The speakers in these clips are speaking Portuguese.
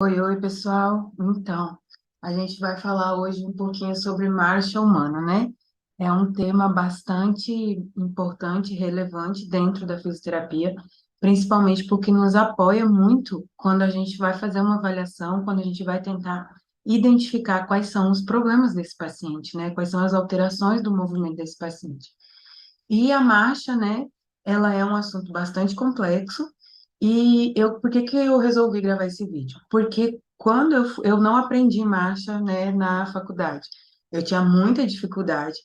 Oi, oi, pessoal. Então, a gente vai falar hoje um pouquinho sobre marcha humana, né? É um tema bastante importante e relevante dentro da fisioterapia, principalmente porque nos apoia muito quando a gente vai fazer uma avaliação, quando a gente vai tentar identificar quais são os problemas desse paciente, né? Quais são as alterações do movimento desse paciente. E a marcha, né, ela é um assunto bastante complexo. Por que que eu resolvi gravar esse vídeo? Porque quando eu não aprendi marcha, né, na faculdade, eu tinha muita dificuldade.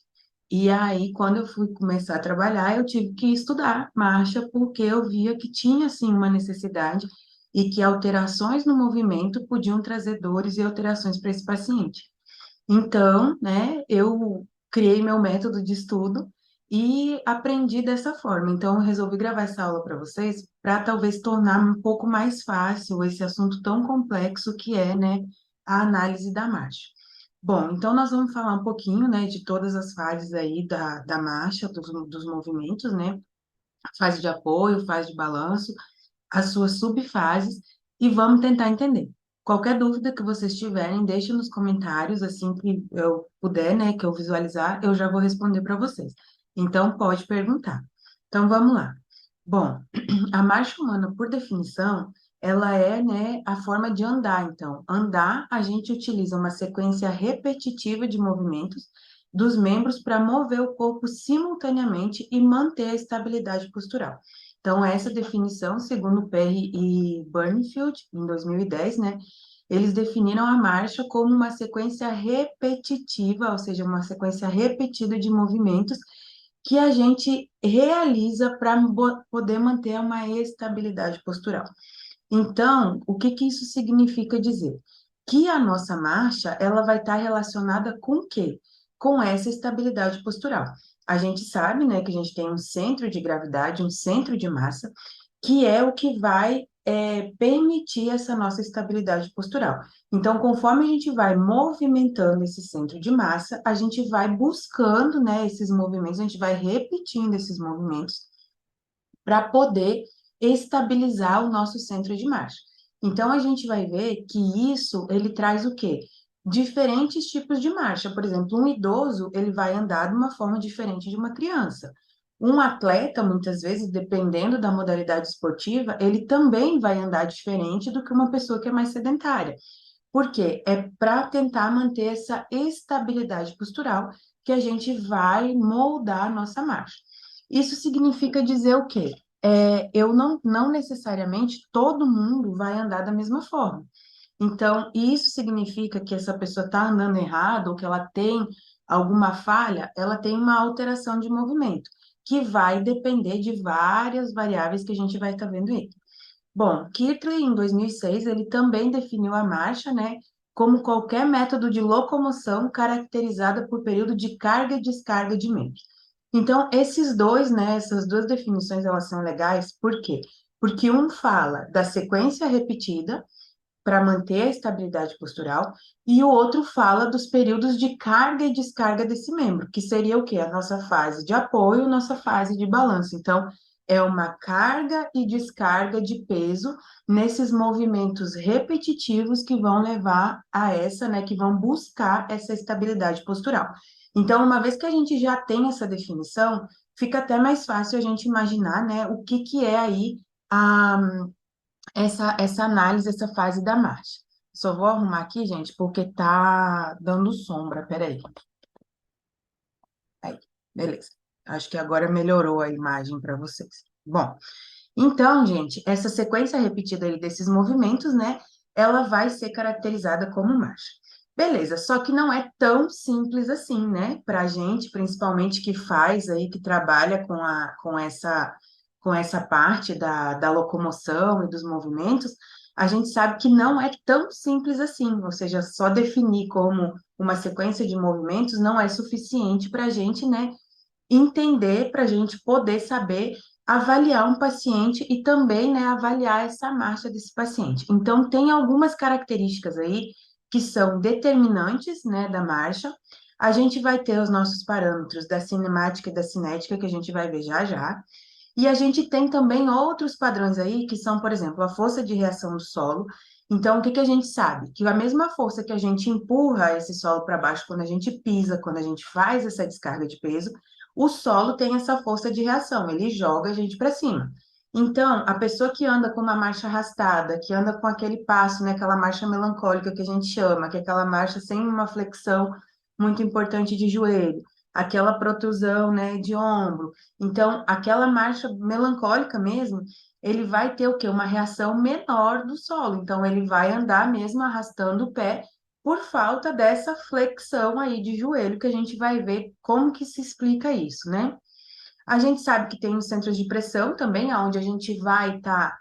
E aí, quando eu fui começar a trabalhar, eu tive que estudar marcha, porque eu via que tinha, sim, uma necessidade e que alterações no movimento podiam trazer dores e alterações para esse paciente. Então, né, eu criei meu método de estudo e aprendi dessa forma. Então, eu resolvi gravar essa aula para vocês, para talvez tornar um pouco mais fácil esse assunto tão complexo que é, né, a análise da marcha. Bom, então nós vamos falar um pouquinho, né, de todas as fases aí da marcha, dos movimentos, né, fase de apoio, fase de balanço, as suas subfases e vamos tentar entender. Qualquer dúvida que vocês tiverem, deixe nos comentários, assim que eu puder, né, que eu visualizar, eu já vou responder para vocês. Então, pode perguntar. Então, vamos lá. Bom, a marcha humana, por definição, ela é, né, a forma de andar. Então, andar, a gente utiliza uma sequência repetitiva de movimentos dos membros para mover o corpo simultaneamente e manter a estabilidade postural. Então, essa definição, segundo Perry e Burnfield, em 2010, né, eles definiram a marcha como uma sequência repetitiva, ou seja, uma sequência repetida de movimentos que a gente realiza para poder manter uma estabilidade postural. Então, o que que isso significa dizer? Que a nossa marcha, ela vai estar relacionada com o quê? Com essa estabilidade postural. A gente sabe, né, que a gente tem um centro de gravidade, um centro de massa, que é o que vai permitir essa nossa estabilidade postural. Então, conforme a gente vai movimentando esse centro de massa, a gente vai buscando, né, esses movimentos, a gente vai repetindo esses movimentos para poder estabilizar o nosso centro de marcha. Então, a gente vai ver que isso, ele traz o quê? Diferentes tipos de marcha. Por exemplo, um idoso, ele vai andar de uma forma diferente de uma criança. Um atleta, muitas vezes, dependendo da modalidade esportiva, ele também vai andar diferente do que uma pessoa que é mais sedentária. Por quê? É para tentar manter essa estabilidade postural que a gente vai moldar a nossa marcha. Isso significa dizer o quê? Eu não necessariamente todo mundo vai andar da mesma forma. Então, isso significa que essa pessoa está andando errado ou que ela tem alguma falha, ela tem uma alteração de movimento, que vai depender de várias variáveis que a gente vai estar vendo aí. Bom, Kirtley, em 2006, ele também definiu a marcha, né, como qualquer método de locomoção caracterizada por período de carga e descarga de membros. Então, esses dois, né, essas duas definições, elas são legais, por quê? Porque um fala da sequência repetida para manter a estabilidade postural e o outro fala dos períodos de carga e descarga desse membro, que seria o quê? A nossa fase de apoio, nossa fase de balanço. Então, é uma carga e descarga de peso nesses movimentos repetitivos que vão levar a essa, né, que vão buscar essa estabilidade postural. Então, uma vez que a gente já tem essa definição, fica até mais fácil a gente imaginar, né, o que que é aí a, essa análise, essa fase da marcha. Só vou arrumar aqui, gente, porque tá dando sombra. Peraí. Aí, beleza. Acho que agora melhorou a imagem para vocês. Bom, então, gente, essa sequência repetida aí desses movimentos, né, ela vai ser caracterizada como marcha. Beleza, só que não é tão simples assim, né? Para a gente, principalmente que faz aí, que trabalha com essa parte da locomoção e dos movimentos, a gente sabe que não é tão simples assim, ou seja, só definir como uma sequência de movimentos não é suficiente para a gente, né, entender, para a gente poder saber avaliar um paciente e também, né, avaliar essa marcha desse paciente. Então, tem algumas características aí que são determinantes, né, da marcha. A gente vai ter os nossos parâmetros da cinemática e da cinética, que a gente vai ver já já. E a gente tem também outros padrões aí, que são, por exemplo, a força de reação do solo Então, o que que a gente sabe? Que a mesma força que a gente empurra esse solo para baixo quando a gente pisa, quando a gente faz essa descarga de peso, o solo tem essa força de reação, ele joga a gente para cima. Então, a pessoa que anda com uma marcha arrastada, que anda com aquele passo, né, aquela marcha melancólica que a gente chama, que é aquela marcha sem uma flexão muito importante de joelho, aquela protusão, né, de ombro. Então, aquela marcha melancólica mesmo, ele vai ter o quê? Uma reação menor do solo. Então, ele vai andar mesmo arrastando o pé por falta dessa flexão aí de joelho, que a gente vai ver como que se explica isso, né? A gente sabe que tem os centros de pressão também, onde a gente vai estar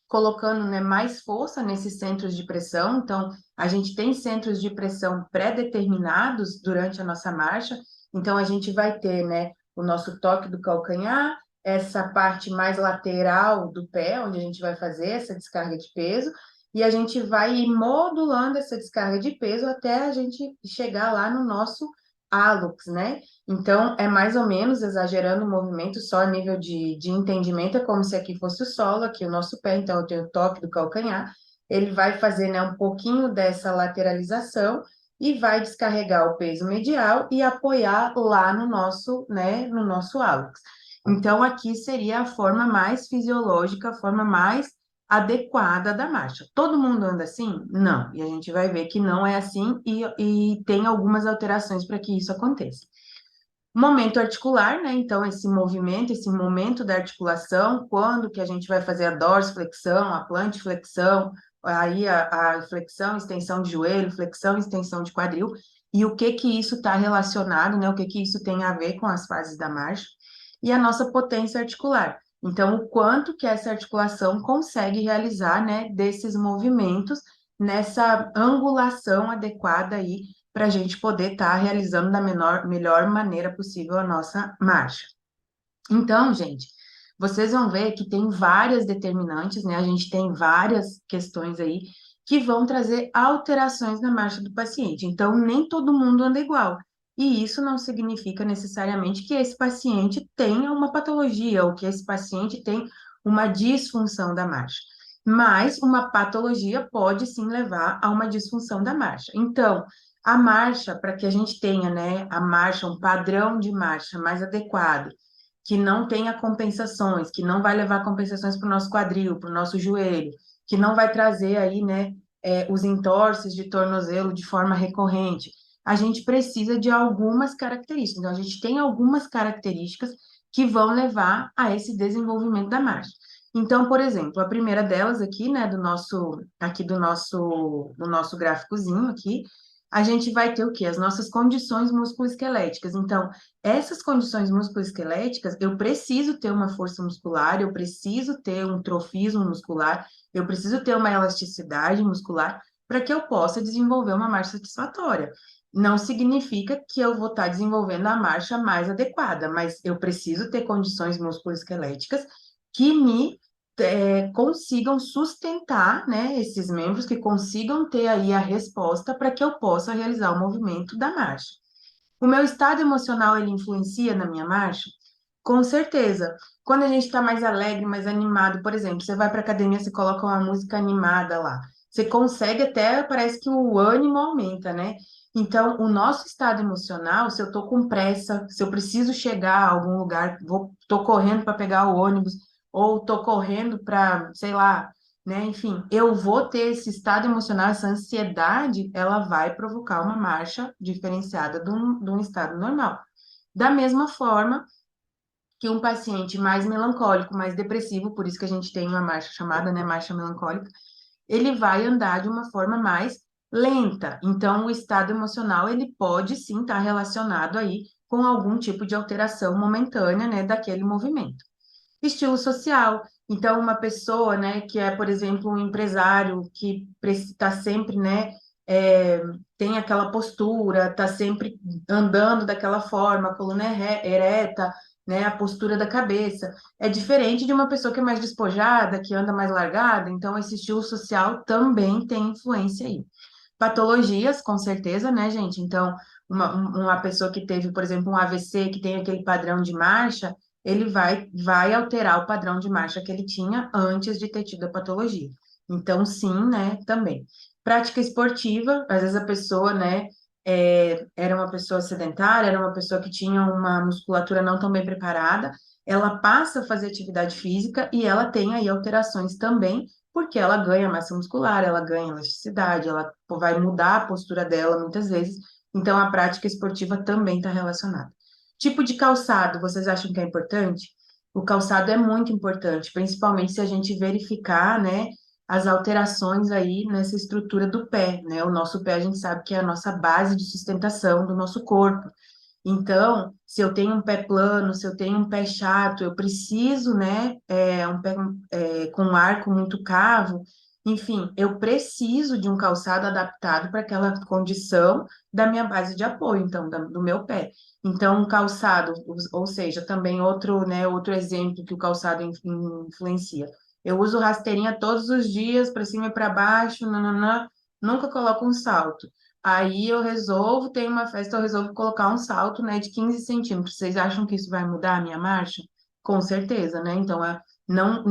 colocando, né, mais força nesses centros de pressão. Então, a gente tem centros de pressão pré-determinados durante a nossa marcha. Então, a gente vai ter, né, o nosso toque do calcanhar, essa parte mais lateral do pé, onde a gente vai fazer essa descarga de peso, e a gente vai ir modulando essa descarga de peso até a gente chegar lá no nosso hálux, né? Então, é mais ou menos, exagerando o movimento, só a nível de entendimento, é como se aqui fosse o solo, aqui o nosso pé, então eu tenho o toque do calcanhar, ele vai fazer, né, um pouquinho dessa lateralização e vai descarregar o peso medial e apoiar lá no nosso, né, no nosso hálux. Então, aqui seria a forma mais fisiológica, a forma mais adequada da marcha. Todo mundo anda assim? Não. E a gente vai ver que não é assim e tem algumas alterações para que isso aconteça. Momento articular, né? Então, esse movimento, esse momento da articulação, quando que a gente vai fazer a dorsiflexão, a plantiflexão, aí a flexão, extensão de joelho, flexão, extensão de quadril, e o que que isso está relacionado, né? O que que isso tem a ver com as fases da marcha, e a nossa potência articular. Então, o quanto que essa articulação consegue realizar, né, desses movimentos nessa angulação adequada aí para a gente poder estar realizando da melhor maneira possível a nossa marcha. Então, gente, vocês vão ver que tem várias determinantes, né? A gente tem várias questões aí que vão trazer alterações na marcha do paciente. Então, nem todo mundo anda igual. E isso não significa necessariamente que esse paciente tenha uma patologia ou que esse paciente tem uma disfunção da marcha. Mas uma patologia pode sim levar a uma disfunção da marcha. Então, a marcha, para que a gente tenha, né, a marcha, um padrão de marcha mais adequado, que não tenha compensações, que não vai levar compensações para o nosso quadril, para o nosso joelho, que não vai trazer aí, né, os entorses de tornozelo de forma recorrente. A gente precisa de algumas características. Então, a gente tem algumas características que vão levar a esse desenvolvimento da marcha. Então, por exemplo, a primeira delas aqui, né, do nosso gráficozinho aqui, a gente vai ter o quê? As nossas condições musculoesqueléticas. Então, essas condições musculoesqueléticas, eu preciso ter uma força muscular, eu preciso ter um trofismo muscular, eu preciso ter uma elasticidade muscular para que eu possa desenvolver uma marcha satisfatória. Não significa que eu vou estar desenvolvendo a marcha mais adequada, mas eu preciso ter condições musculoesqueléticas que me consigam sustentar, né, esses membros, que consigam ter aí a resposta para que eu possa realizar o movimento da marcha. O meu estado emocional, ele influencia na minha marcha? Com certeza. Quando a gente está mais alegre, mais animado, por exemplo, você vai para a academia, você coloca uma música animada lá. Você consegue até, parece que o ânimo aumenta, né? Então, o nosso estado emocional, se eu estou com pressa, se eu preciso chegar a algum lugar, estou correndo para pegar o ônibus, ou estou correndo para, sei lá, né? Enfim, eu vou ter esse estado emocional, essa ansiedade, ela vai provocar uma marcha diferenciada de um estado normal. Da mesma forma que um paciente mais melancólico, mais depressivo, por isso que a gente tem uma marcha chamada, né, marcha melancólica, ele vai andar de uma forma mais lenta. Então, o estado emocional, ele pode sim estar relacionado aí com algum tipo de alteração momentânea, né, daquele movimento. Estilo social. Então, uma pessoa, né, que é, por exemplo, um empresário que está sempre, né, é, tem aquela postura, está sempre andando daquela forma, a coluna ereta, né, a postura da cabeça. É diferente de uma pessoa que é mais despojada, que anda mais largada. Então, esse estilo social também tem influência aí. Patologias, com certeza, né, gente? Então, uma pessoa que teve, por exemplo, um AVC, que tem aquele padrão de marcha, ele vai alterar o padrão de marcha que ele tinha antes de ter tido a patologia. Então, sim, né, também. Prática esportiva, às vezes a pessoa, né, era uma pessoa sedentária, era uma pessoa que tinha uma musculatura não tão bem preparada, ela passa a fazer atividade física e ela tem aí alterações também, porque ela ganha massa muscular, ela ganha elasticidade, ela vai mudar a postura dela muitas vezes, então a prática esportiva também está relacionada. Tipo de calçado, vocês acham que é importante? O calçado é muito importante, principalmente se a gente verificar, né, as alterações aí nessa estrutura do pé, né? O nosso pé a gente sabe que é a nossa base de sustentação do nosso corpo. Então, se eu tenho um pé plano, se eu tenho um pé chato, eu preciso, né, um pé com um arco muito cavo, enfim, eu preciso de um calçado adaptado para aquela condição da minha base de apoio, então, do meu pé. Então, um calçado, ou seja, também outro, né, outro exemplo que o calçado influencia. Eu uso rasteirinha todos os dias, para cima e para baixo, nananã, nunca coloco um salto. Aí eu resolvo, tem uma festa, eu resolvo colocar um salto, né, de 15 centímetros. Vocês acham que isso vai mudar a minha marcha? Com certeza, né? Então, não,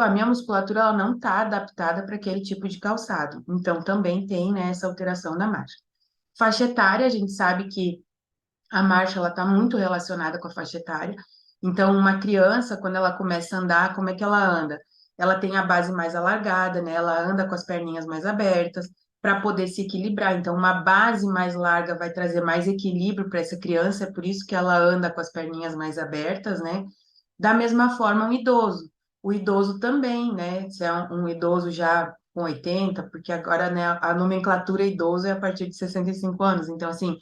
a minha musculatura, ela não está adaptada para aquele tipo de calçado. Então, também tem, né, essa alteração da marcha. Faixa etária, a gente sabe que a marcha, ela está muito relacionada com a faixa etária. Então, uma criança, quando ela começa a andar, como é que ela anda? Ela tem a base mais alargada, né? Ela anda com as perninhas mais abertas para poder se equilibrar. Então, uma base mais larga vai trazer mais equilíbrio para essa criança, é por isso que ela anda com as perninhas mais abertas, né? Da mesma forma, um idoso. O idoso também, né? Se é um idoso já com 80, porque agora, né, a nomenclatura idoso é a partir de 65 anos. Então, assim,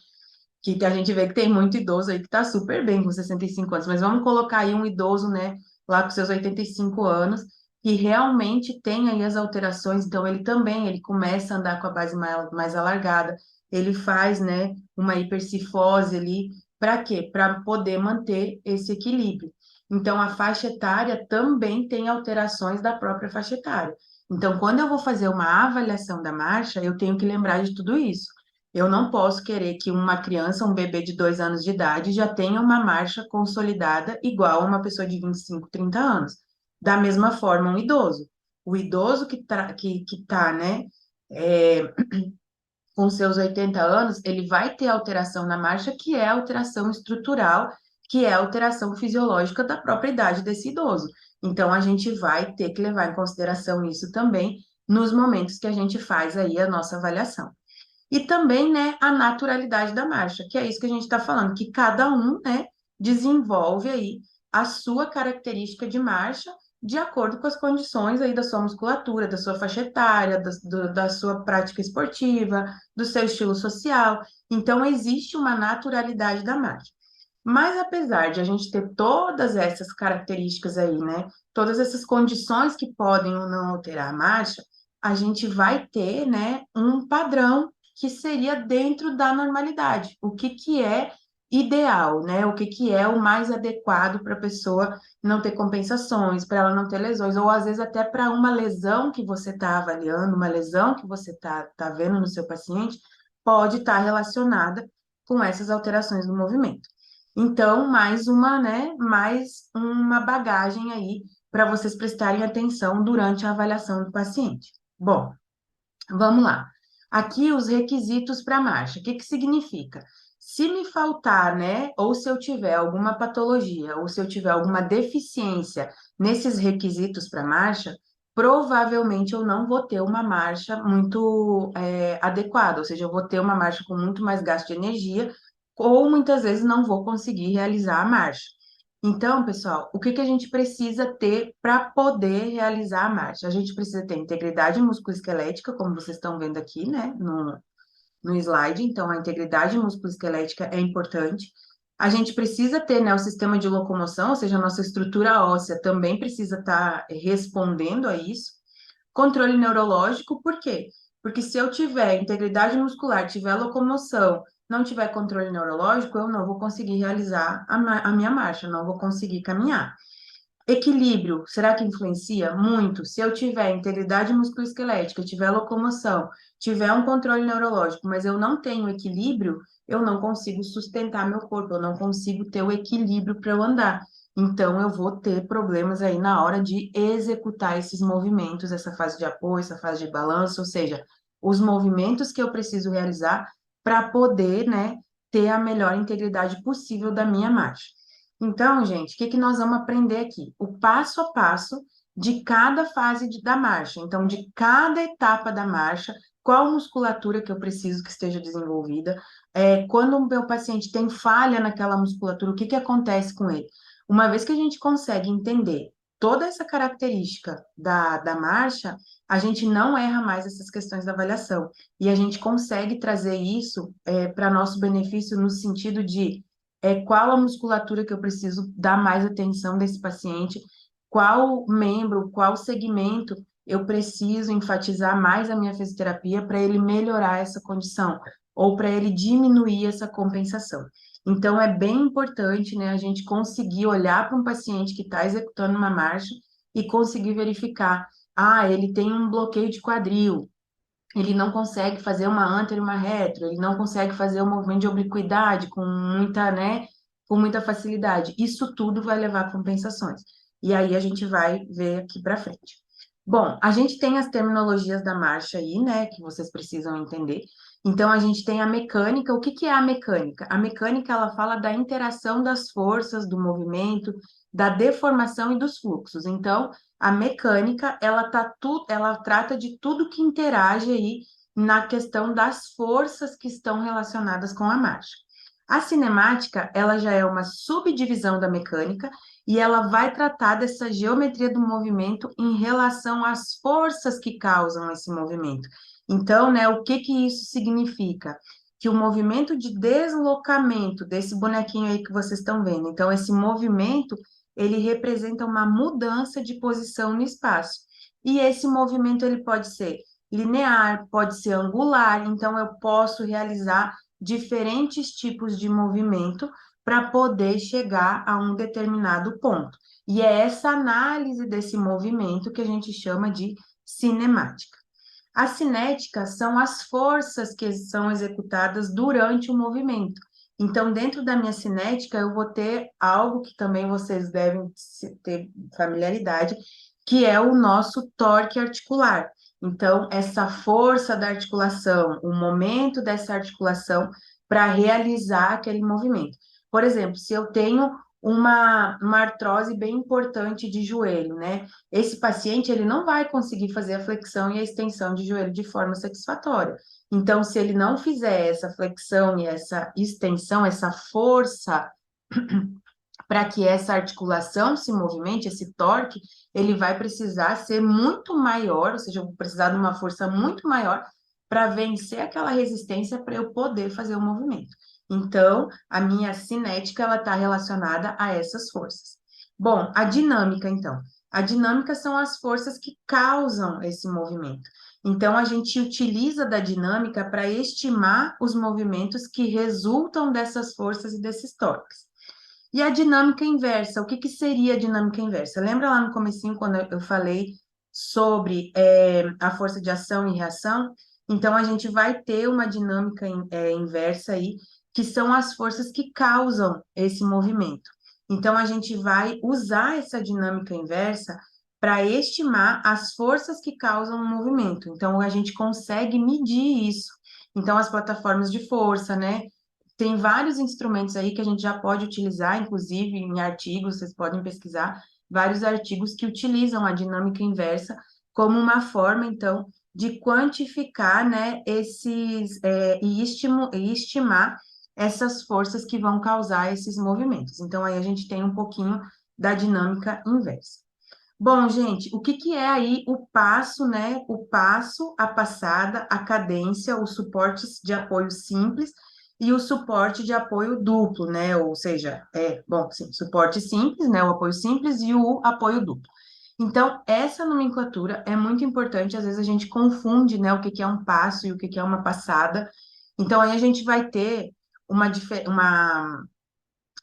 que a gente vê que tem muito idoso aí que tá super bem com 65 anos, mas vamos colocar aí um idoso, né, lá com seus 85 anos, que realmente tem aí as alterações, então ele também, ele começa a andar com a base mais alargada, ele faz, né, uma hipercifose ali, para quê? Para poder manter esse equilíbrio. Então, a faixa etária também tem alterações da própria faixa etária. Então, quando eu vou fazer uma avaliação da marcha, eu tenho que lembrar de tudo isso. Eu não posso querer que uma criança, um bebê de 2 anos de idade, já tenha uma marcha consolidada igual a uma pessoa de 25, 30 anos. Da mesma forma, um idoso. O idoso que tá, né, é, com seus 80 anos, ele vai ter alteração na marcha, que é alteração estrutural, que é alteração fisiológica da própria idade desse idoso. Então, a gente vai ter que levar em consideração isso também nos momentos que a gente faz aí a nossa avaliação. E também, né, a naturalidade da marcha, que é isso que a gente está falando, que cada um, né, desenvolve aí a sua característica de marcha de acordo com as condições aí da sua musculatura, da sua faixa etária, da sua prática esportiva, do seu estilo social. Então, existe uma naturalidade da marcha. Mas apesar de a gente ter todas essas características aí, né, todas essas condições que podem ou não alterar a marcha, a gente vai ter, né, um padrão que seria dentro da normalidade. O que que é ideal, né? O que que é o mais adequado para a pessoa não ter compensações, para ela não ter lesões, ou às vezes até para uma lesão que você está avaliando, uma lesão que você tá vendo no seu paciente, pode estar relacionada com essas alterações do movimento. Então, mais uma bagagem aí para vocês prestarem atenção durante a avaliação do paciente. Bom, vamos lá. Aqui os requisitos para marcha. O que que significa? Se me faltar, né, ou se eu tiver alguma patologia, ou se eu tiver alguma deficiência nesses requisitos para marcha, provavelmente eu não vou ter uma marcha muito adequada, ou seja, eu vou ter uma marcha com muito mais gasto de energia, ou muitas vezes não vou conseguir realizar a marcha. Então, pessoal, o que que a gente precisa ter para poder realizar a marcha? A gente precisa ter integridade musculoesquelética, como vocês estão vendo aqui, né, no slide. Então, a integridade musculoesquelética é importante. A gente precisa ter, né, o sistema de locomoção, ou seja, a nossa estrutura óssea também precisa estar respondendo a isso. Controle neurológico, por quê? Porque se eu tiver integridade muscular, tiver locomoção, não tiver controle neurológico, eu não vou conseguir realizar a minha marcha, não vou conseguir caminhar. Equilíbrio, será que influencia? Muito. Se eu tiver integridade musculoesquelética, tiver locomoção, tiver um controle neurológico, mas eu não tenho equilíbrio, eu não consigo sustentar meu corpo, eu não consigo ter o equilíbrio para eu andar. então eu vou ter problemas aí na hora de executar esses movimentos, essa fase de apoio, essa fase de balanço, ou seja, os movimentos que eu preciso realizar para poder, né, ter a melhor integridade possível da minha marcha. Então, gente, o que que nós vamos aprender aqui? O passo a passo de cada fase da marcha. Então, de cada etapa da marcha, qual musculatura que eu preciso que esteja desenvolvida, quando o meu paciente tem falha naquela musculatura, o que que acontece com ele? Uma vez que a gente consegue entender toda essa característica da marcha, a gente não erra mais essas questões da avaliação. E a gente consegue trazer isso para nosso benefício no sentido de qual a musculatura que eu preciso dar mais atenção desse paciente, qual membro, qual segmento eu preciso enfatizar mais a minha fisioterapia para ele melhorar essa condição, ou para ele diminuir essa compensação. Então, é bem importante, né, a gente conseguir olhar para um paciente que está executando uma marcha e conseguir verificar, ele tem um bloqueio de quadril, ele não consegue fazer uma anter e uma retro, ele não consegue fazer o movimento de obliquidade com muita, né, com muita facilidade. Isso tudo vai levar a compensações. E aí a gente vai ver aqui para frente. Bom, a gente tem as terminologias da marcha aí, né, que vocês precisam entender. Então, a gente tem a mecânica. O que que é a mecânica? A mecânica, ela fala da interação das forças, do movimento, da deformação e dos fluxos. Então, a mecânica, ela trata de tudo que interage aí na questão das forças que estão relacionadas com a marcha. A cinemática, ela já é uma subdivisão da mecânica e ela vai tratar dessa geometria do movimento em relação às forças que causam esse movimento. Então, né, o que que isso significa? Que o movimento de deslocamento desse bonequinho aí que vocês estão vendo, então esse movimento ele representa uma mudança de posição no espaço. E esse movimento ele pode ser linear, pode ser angular, então eu posso realizar diferentes tipos de movimento para poder chegar a um determinado ponto. E é essa análise desse movimento que a gente chama de cinemática. A cinética são as forças que são executadas durante o movimento. Então, dentro da minha cinética, eu vou ter algo que também vocês devem ter familiaridade, que é o nosso torque articular. Então, essa força da articulação, o momento dessa articulação para realizar aquele movimento. Por exemplo, se eu tenho uma artrose bem importante de joelho, né? Esse paciente, ele não vai conseguir fazer a flexão e a extensão de joelho de forma satisfatória. Então, se ele não fizer essa flexão e essa extensão, essa força para que essa articulação se movimente, esse torque, ele vai precisar ser muito maior, ou seja, eu vou precisar de uma força muito maior para vencer aquela resistência para eu poder fazer o movimento. Então, a minha cinética, ela está relacionada a essas forças. Bom, a dinâmica, então. A dinâmica são as forças que causam esse movimento. Então, a gente utiliza da dinâmica para estimar os movimentos que resultam dessas forças e desses torques. E a dinâmica inversa, o que que seria a dinâmica inversa? Lembra lá no comecinho, quando eu falei sobre a força de ação e reação? Então, a gente vai ter uma dinâmica inversa aí, que são as forças que causam esse movimento. Então, a gente vai usar essa dinâmica inversa para estimar as forças que causam o movimento. Então, a gente consegue medir isso. Então, as plataformas de força, né? Tem vários instrumentos aí que a gente já pode utilizar, inclusive em artigos, vocês podem pesquisar vários artigos que utilizam a dinâmica inversa como uma forma, então, de quantificar, né, e estimar essas forças que vão causar esses movimentos. Então, aí a gente tem um pouquinho da dinâmica inversa. Bom, gente, o que que é aí o passo, né? O passo, a passada, a cadência, os suportes de apoio simples e o suporte de apoio duplo, né? Ou seja, bom, sim, suporte simples, né? O apoio simples e o apoio duplo. Então, essa nomenclatura é muito importante, às vezes a gente confunde, né, o que que é um passo e o que que é uma passada. Então, aí a gente vai ter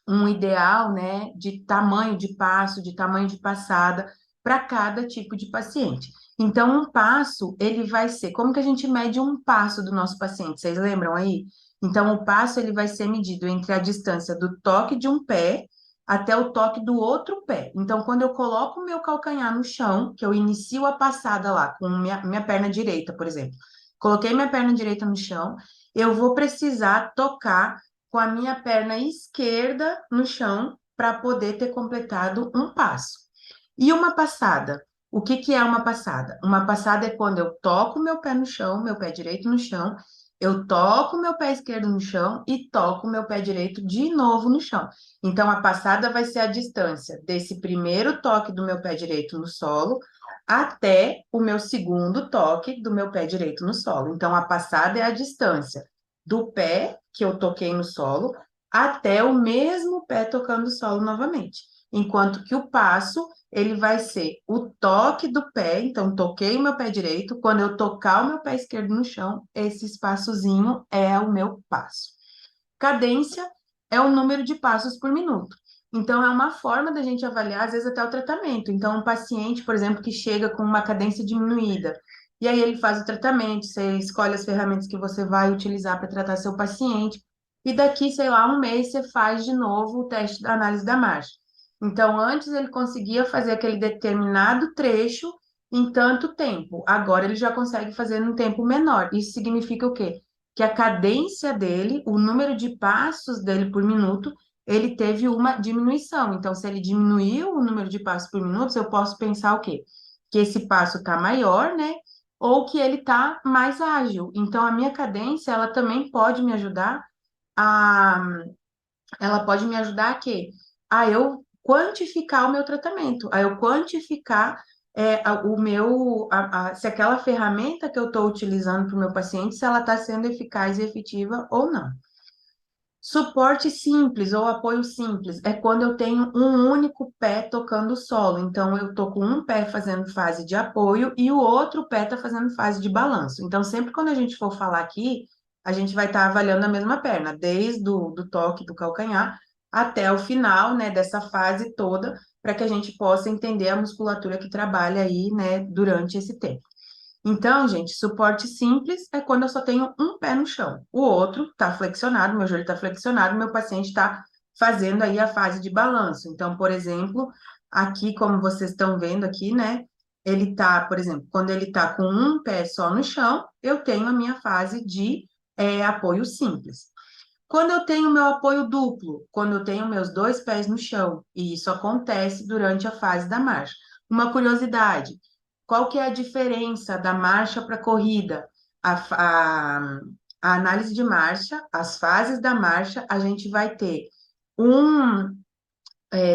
um ideal, né, de tamanho de passo, de tamanho de passada para cada tipo de paciente. Então, um passo, ele vai ser, como que a gente mede um passo do nosso paciente? Vocês lembram aí? Então, o passo, ele vai ser medido entre a distância do toque de um pé até o toque do outro pé. Então, quando eu coloco o meu calcanhar no chão, que eu inicio a passada lá, com minha perna direita, por exemplo, coloquei minha perna direita no chão, eu vou precisar tocar com a minha perna esquerda no chão para poder ter completado um passo. E uma passada? O que que é uma passada? Uma passada é quando eu toco meu pé no chão, meu pé direito no chão, eu toco meu pé esquerdo no chão e toco meu pé direito de novo no chão. Então, a passada vai ser a distância desse primeiro toque do meu pé direito no solo até o meu segundo toque do meu pé direito no solo. Então, a passada é a distância do pé que eu toquei no solo até o mesmo pé tocando o solo novamente. Enquanto que o passo, ele vai ser o toque do pé, então toquei o meu pé direito, quando eu tocar o meu pé esquerdo no chão, esse espaçozinho é o meu passo. Cadência é o número de passos por minuto. Então, é uma forma da gente avaliar, às vezes, até o tratamento. Então, um paciente, por exemplo, que chega com uma cadência diminuída, e aí ele faz o tratamento, você escolhe as ferramentas que você vai utilizar para tratar seu paciente, e daqui, sei lá, um mês você faz de novo o teste da análise da marcha. Então, antes ele conseguia fazer aquele determinado trecho em tanto tempo, agora ele já consegue fazer num tempo menor. Isso significa o quê? Que a cadência dele, o número de passos dele por minuto, ele teve uma diminuição. Então, se ele diminuiu o número de passos por minuto, eu posso pensar o quê? Que esse passo está maior, né? Ou que ele está mais ágil. Então, a minha cadência, ela também pode me ajudar a... Ela pode me ajudar a quê? A eu quantificar o meu tratamento, a eu quantificar se aquela ferramenta que eu estou utilizando para o meu paciente, se ela está sendo eficaz e efetiva ou não. Suporte simples ou apoio simples é quando eu tenho um único pé tocando o solo. Então, eu tô com um pé fazendo fase de apoio e o outro pé está fazendo fase de balanço. Então, sempre quando a gente for falar aqui, a gente vai estar avaliando a mesma perna, desde do toque do calcanhar até o final, né, dessa fase toda, para que a gente possa entender a musculatura que trabalha aí, né, durante esse tempo. Então, gente, suporte simples é quando eu só tenho um pé no chão. O outro está flexionado, meu joelho está flexionado, meu paciente está fazendo aí a fase de balanço. Então, por exemplo, aqui, como vocês estão vendo aqui, né? Ele tá, por exemplo, quando ele está com um pé só no chão, eu tenho a minha fase de apoio simples. Quando eu tenho meu apoio duplo, quando eu tenho meus dois pés no chão, e isso acontece durante a fase da marcha. Uma curiosidade, qual que é a diferença da marcha para a corrida? A análise de marcha, as fases da marcha, a gente vai ter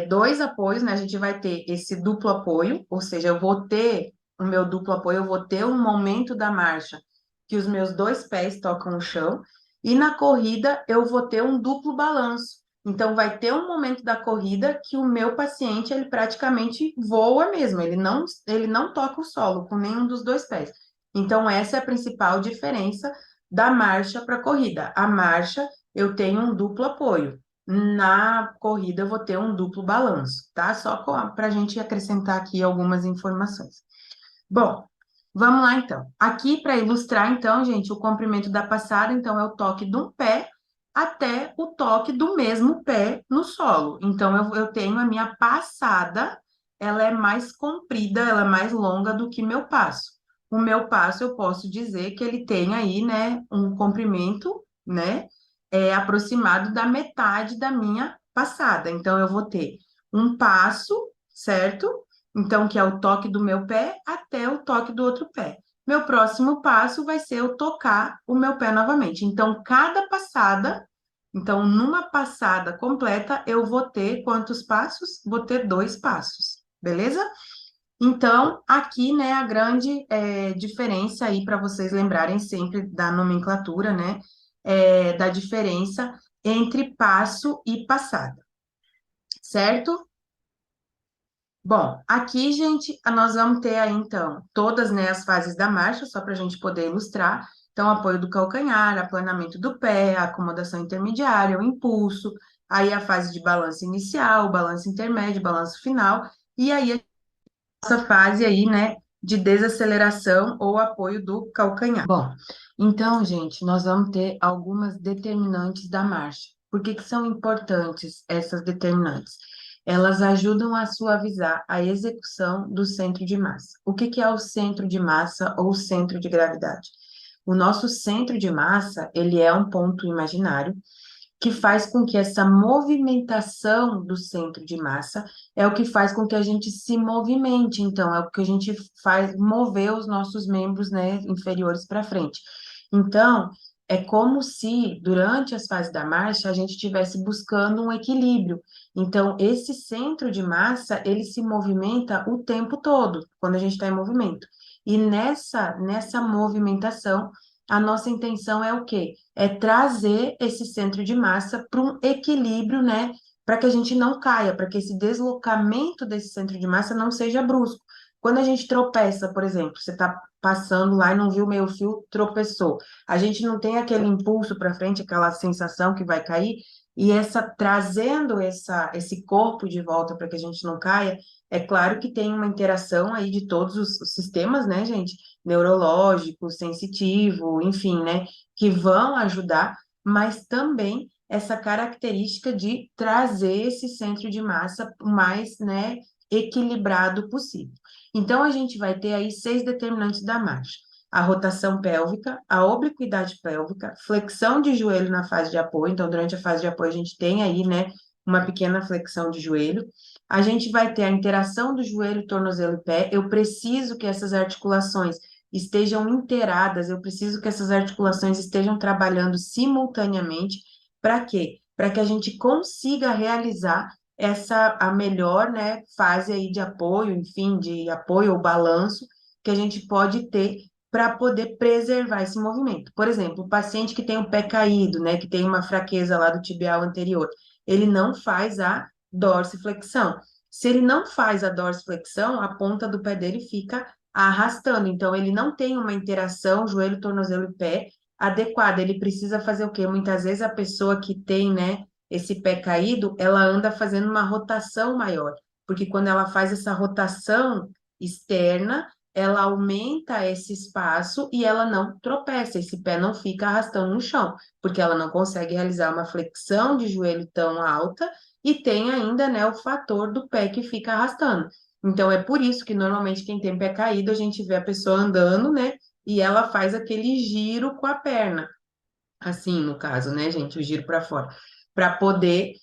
dois apoios, né? A gente vai ter esse duplo apoio, ou seja, eu vou ter o meu duplo apoio, eu vou ter um momento da marcha que os meus dois pés tocam o chão, e na corrida eu vou ter um duplo balanço. Então, vai ter um momento da corrida que o meu paciente, ele praticamente voa mesmo, ele não toca o solo com nenhum dos dois pés. Então, essa é a principal diferença da marcha para a corrida. A marcha, eu tenho um duplo apoio. Na corrida, eu vou ter um duplo balanço, tá? Só para a gente acrescentar aqui algumas informações. Bom, vamos lá então. Aqui, para ilustrar, então, gente, o comprimento da passada, então, é o toque de um pé até o toque do mesmo pé no solo. Então, eu tenho a minha passada, ela é mais comprida, ela é mais longa do que meu passo. O meu passo, eu posso dizer que ele tem aí, né, um comprimento, né, aproximado da metade da minha passada. Então, eu vou ter um passo, certo? Então, que é o toque do meu pé até o toque do outro pé. Meu próximo passo vai ser eu tocar o meu pé novamente. Então, cada passada, então, numa passada completa, eu vou ter quantos passos? Vou ter 2 passos, beleza? Então, aqui, né, a grande diferença aí para vocês lembrarem sempre da nomenclatura, né, da diferença entre passo e passada, certo? Bom, aqui, gente, nós vamos ter aí, então, todas, né, as fases da marcha, só para a gente poder ilustrar. Então, apoio do calcanhar, aplanamento do pé, acomodação intermediária, o impulso, aí a fase de balanço inicial, balanço intermédio, balanço final, e aí essa fase aí, né, de desaceleração ou apoio do calcanhar. Bom, então, gente, nós vamos ter algumas determinantes da marcha. Por que que são importantes essas determinantes? elas ajudam a suavizar a execução do centro de massa. O que que é o centro de massa ou centro de gravidade? O nosso centro de massa, ele é um ponto imaginário que faz com que essa movimentação do centro de massa é o que faz com que a gente se movimente, então, é o que a gente faz mover os nossos membros, né, inferiores para frente. Então, é como se, durante as fases da marcha, a gente estivesse buscando um equilíbrio. Então, esse centro de massa, ele se movimenta o tempo todo, quando a gente está em movimento. E nessa movimentação, a nossa intenção é o quê? É trazer esse centro de massa para um equilíbrio, né? Para que a gente não caia, para que esse deslocamento desse centro de massa não seja brusco. Quando a gente tropeça, por exemplo, você está passando lá e não viu o meio fio, tropeçou. A gente não tem aquele impulso para frente, aquela sensação que vai cair, e trazendo esse corpo de volta para que a gente não caia, é claro que tem uma interação aí de todos os sistemas, né, gente? Neurológico, sensitivo, enfim, né? Que vão ajudar, mas também essa característica de trazer esse centro de massa o mais, né, equilibrado possível. Então, a gente vai ter aí 6 determinantes da marcha: a rotação pélvica, a obliquidade pélvica, flexão de joelho na fase de apoio. Então, durante a fase de apoio, a gente tem aí, né, uma pequena flexão de joelho. A gente vai ter a interação do joelho, tornozelo e pé. Eu preciso que essas articulações estejam inteiradas, eu preciso que essas articulações estejam trabalhando simultaneamente. Para quê? Para que a gente consiga realizar a melhor, né, fase aí de apoio, enfim, de apoio ou balanço que a gente pode ter para poder preservar esse movimento. Por exemplo, o paciente que tem o pé caído, né, que tem uma fraqueza lá do tibial anterior, ele não faz a dorsiflexão. Se ele não faz a dorsiflexão, a ponta do pé dele fica arrastando. Então, ele não tem uma interação joelho, tornozelo e pé adequada. Ele precisa fazer o quê? Muitas vezes a pessoa que tem, né, esse pé caído, ela anda fazendo uma rotação maior, porque quando ela faz essa rotação externa, ela aumenta esse espaço e ela não tropeça, esse pé não fica arrastando no chão, porque ela não consegue realizar uma flexão de joelho tão alta e tem ainda, né, o fator do pé que fica arrastando. Então, é por isso que normalmente quem tem pé caído, a gente vê a pessoa andando, né, e ela faz aquele giro com a perna, assim, no caso, né, gente, o giro para fora, para poder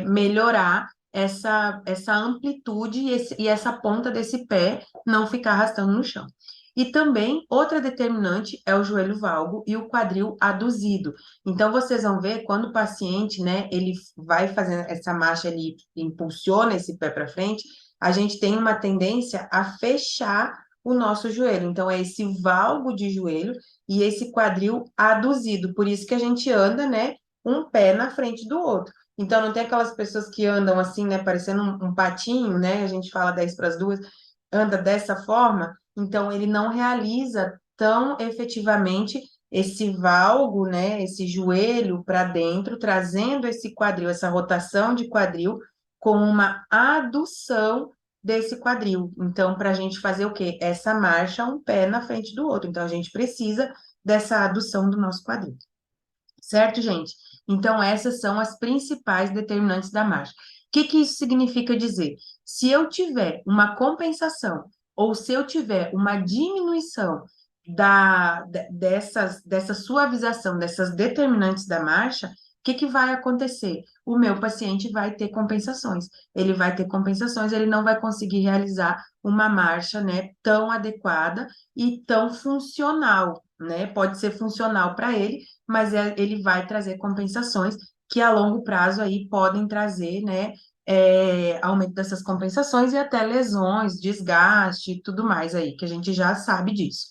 melhorar essa amplitude e essa ponta desse pé não ficar arrastando no chão. E também, outra determinante é o joelho valgo e o quadril aduzido. Então, vocês vão ver, quando o paciente, né, ele vai fazendo essa marcha, ele impulsiona esse pé para frente, a gente tem uma tendência a fechar o nosso joelho. Então, é esse valgo de joelho e esse quadril aduzido. Por isso que a gente anda, né, um pé na frente do outro. Então, não tem aquelas pessoas que andam assim, né, parecendo um patinho, né, a gente fala 10 para as duas, anda dessa forma, então ele não realiza tão efetivamente esse valgo, né, esse joelho para dentro, trazendo esse quadril, essa rotação de quadril com uma adução desse quadril. Então, para a gente fazer o quê? Essa marcha, um pé na frente do outro. Então, a gente precisa dessa adução do nosso quadril. Certo, gente? Então, essas são as principais determinantes da marcha. O que que isso significa dizer? Se eu tiver uma compensação ou se eu tiver uma diminuição dessa suavização, dessas determinantes da marcha, o que que vai acontecer? O meu paciente vai ter compensações. Ele vai ter compensações, ele não vai conseguir realizar uma marcha, né, tão adequada e tão funcional, né? Pode ser funcional para ele, mas ele vai trazer compensações que a longo prazo aí podem trazer, né, aumento dessas compensações e até lesões, desgaste e tudo mais aí, que a gente já sabe disso.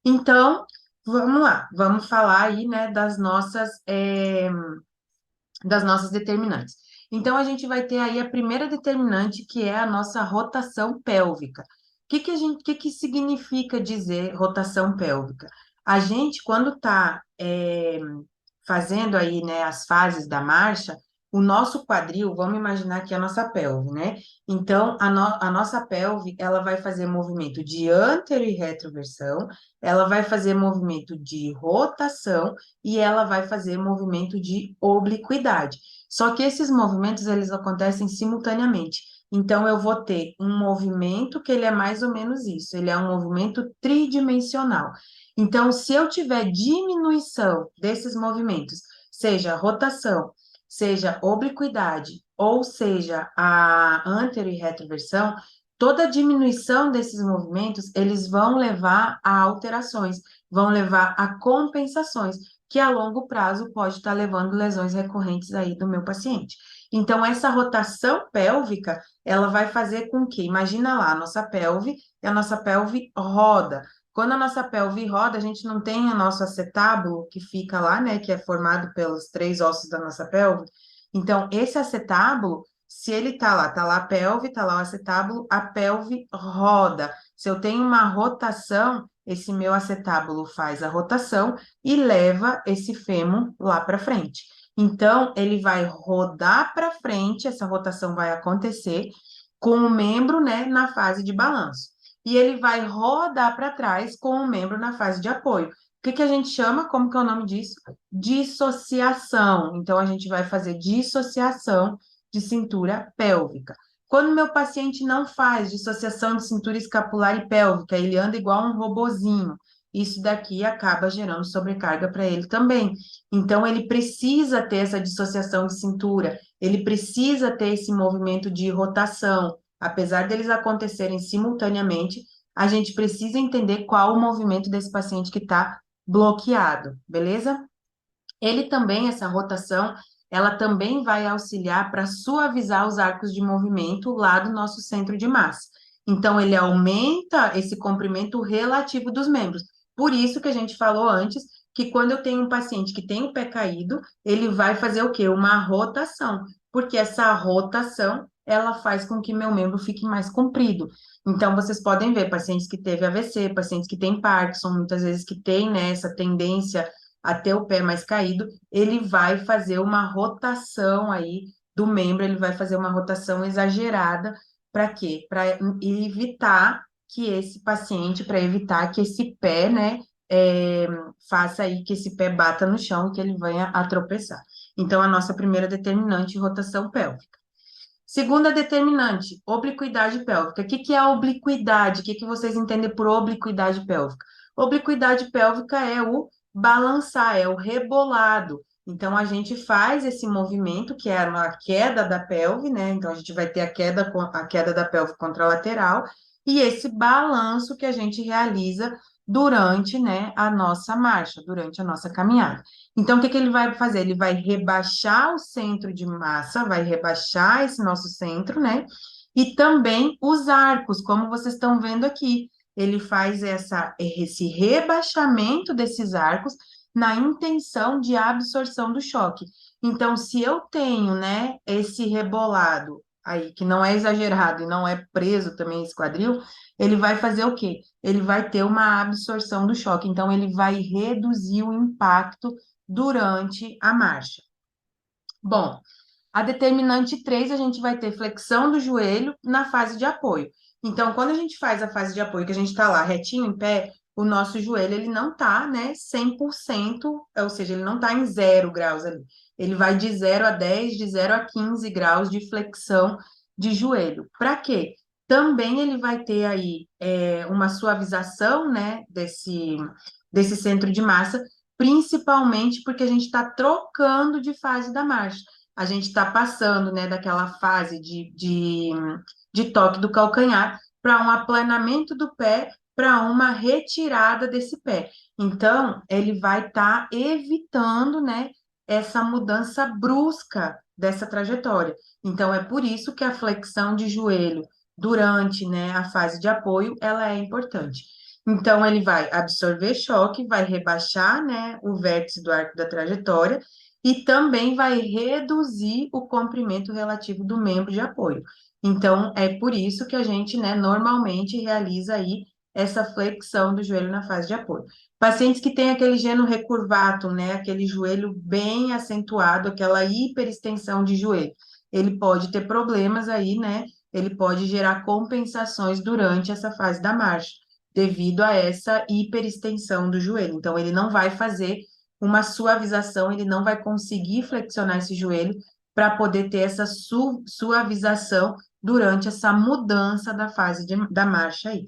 Então, vamos lá, vamos falar aí, né, das nossas determinantes. Então, a gente vai ter aí a primeira determinante, que é a nossa rotação pélvica. O que que significa dizer rotação pélvica? A gente, quando está fazendo aí, né, as fases da marcha, o nosso quadril, vamos imaginar que é a nossa pelve, né? Então, a nossa pelve, ela vai fazer movimento de antero e retroversão, ela vai fazer movimento de rotação e ela vai fazer movimento de obliquidade. Só que esses movimentos, eles acontecem simultaneamente. Então, eu vou ter um movimento que ele é mais ou menos isso, ele é um movimento tridimensional. Então, se eu tiver diminuição desses movimentos, seja rotação, seja obliquidade, ou seja, a antero e retroversão, toda diminuição desses movimentos, eles vão levar a alterações, vão levar a compensações, que a longo prazo pode estar levando lesões recorrentes aí do meu paciente. Então, essa rotação pélvica, ela vai fazer com que, imagina lá, a nossa pelve roda. Quando a nossa pelve roda, a gente não tem o nosso acetábulo que fica lá, né, que é formado pelos três ossos da nossa pelve. Então, esse acetábulo, se ele tá lá a pelve, tá lá o acetábulo, a pelve roda. Se eu tenho uma rotação, esse meu acetábulo faz a rotação e leva esse fêmur lá para frente. Então, ele vai rodar para frente, essa rotação vai acontecer com o membro, né, na fase de balanço. E ele vai rodar para trás com o membro na fase de apoio. O que que a gente chama? Como que é o nome disso? Dissociação. Então, a gente vai fazer dissociação de cintura pélvica. Quando meu paciente não faz dissociação de cintura escapular e pélvica, ele anda igual um robozinho. Isso daqui acaba gerando sobrecarga para ele também. Então, ele precisa ter essa dissociação de cintura, ele precisa ter esse movimento de rotação. Apesar deles acontecerem simultaneamente, a gente precisa entender qual o movimento desse paciente que está bloqueado, beleza? Ele também, essa rotação, ela também vai auxiliar para suavizar os arcos de movimento lá do nosso centro de massa. Então, ele aumenta esse comprimento relativo dos membros. Por isso que a gente falou antes que quando eu tenho um paciente que tem o pé caído, ele vai fazer o quê? Uma rotação, porque essa rotação, ela faz com que meu membro fique mais comprido. Então, vocês podem ver pacientes que teve AVC, pacientes que têm Parkinson, muitas vezes que têm, né, essa tendência até o pé mais caído, ele vai fazer uma rotação aí do membro, ele vai fazer uma rotação exagerada, para quê? Para evitar que esse paciente, para evitar que esse pé, né, faça aí que esse pé bata no chão e que ele venha a tropeçar. Então, a nossa primeira determinante, rotação pélvica. Segunda determinante, obliquidade pélvica. O que que é a obliquidade? O que que vocês entendem por obliquidade pélvica? Obliquidade pélvica é o balançar, é o rebolado. Então, a gente faz esse movimento, que é uma queda da pelve, né? Então, a gente vai ter a queda da pelve contralateral e esse balanço que a gente realiza durante, né, a nossa marcha, durante a nossa caminhada. Então, o que que ele vai fazer? Ele vai rebaixar o centro de massa, vai rebaixar esse nosso centro, né? E também os arcos, como vocês estão vendo aqui. Ele faz esse rebaixamento desses arcos na intenção de absorção do choque. Então, se eu tenho, né, esse rebolado aí, que não é exagerado e não é preso também esse quadril, ele vai fazer o quê? Ele vai ter uma absorção do choque. Então, ele vai reduzir o impacto durante a marcha. Bom, a determinante 3 a gente vai ter flexão do joelho na fase de apoio. Então, quando a gente faz a fase de apoio, que a gente está lá retinho em pé, o nosso joelho, ele não está, né, 100%, ou seja, ele não está em 0 graus ali. Ele vai de 0 a 10, de 0 a 15 graus de flexão de joelho. Para quê? Também ele vai ter aí uma suavização, né, desse centro de massa, principalmente porque a gente está trocando de fase da marcha. A gente está passando, né, daquela fase de toque do calcanhar para um aplanamento do pé, para uma retirada desse pé. Então, ele vai estar evitando, né, essa mudança brusca dessa trajetória. Então, é por isso que a flexão de joelho durante, né, a fase de apoio, ela é importante. Então, ele vai absorver choque, vai rebaixar, né, o vértice do arco da trajetória e também vai reduzir o comprimento relativo do membro de apoio. Então, é por isso que a gente, né, normalmente realiza aí essa flexão do joelho na fase de apoio. Pacientes que têm aquele geno recurvatum, né, aquele joelho bem acentuado, aquela hiperextensão de joelho, ele pode ter problemas aí, né? Ele pode gerar compensações durante essa fase da marcha, devido a essa hiperextensão do joelho. Então, ele não vai fazer uma suavização, ele não vai conseguir flexionar esse joelho para poder ter essa suavização durante essa mudança da fase da marcha aí.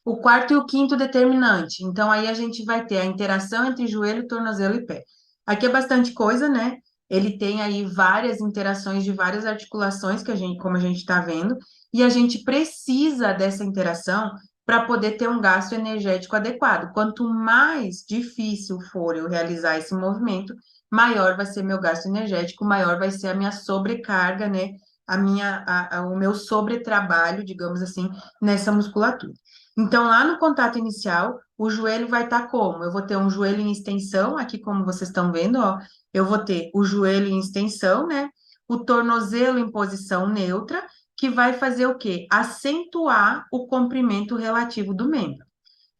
O quarto e o quinto determinante. Então, aí a gente vai ter a interação entre joelho, tornozelo e pé. Aqui é bastante coisa, né? Ele tem aí várias interações de várias articulações que a gente, como a gente está vendo, e a gente precisa dessa interação para poder ter um gasto energético adequado. Quanto mais difícil for eu realizar esse movimento, maior vai ser meu gasto energético, maior vai ser a minha sobrecarga, né? O meu sobretrabalho, digamos assim, nessa musculatura. Então, lá no contato inicial, o joelho vai estar como? Eu vou ter um joelho em extensão, aqui como vocês estão vendo, ó, eu vou ter o joelho em extensão, né? O tornozelo em posição neutra, que vai fazer o quê? Acentuar o comprimento relativo do membro.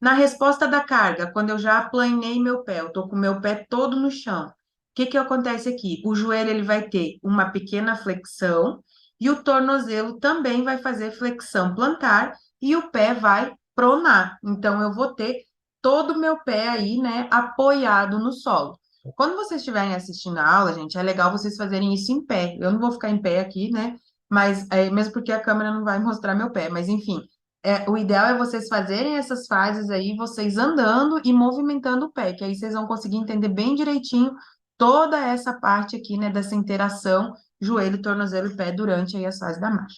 Na resposta da carga, quando eu já aplanei meu pé, eu estou com o meu pé todo no chão, o que que acontece aqui? O joelho ele vai ter uma pequena flexão e o tornozelo também vai fazer flexão plantar e o pé vai pronar. Então, eu vou ter todo o meu pé aí, né, apoiado no solo. Quando vocês estiverem assistindo a aula, gente, é legal vocês fazerem isso em pé. Eu não vou ficar em pé aqui, né? Mas, mesmo porque a câmera não vai mostrar meu pé, mas enfim, o ideal é vocês fazerem essas fases aí, vocês andando e movimentando o pé, que aí vocês vão conseguir entender bem direitinho toda essa parte aqui, né, dessa interação joelho, tornozelo e pé durante aí as fases da marcha.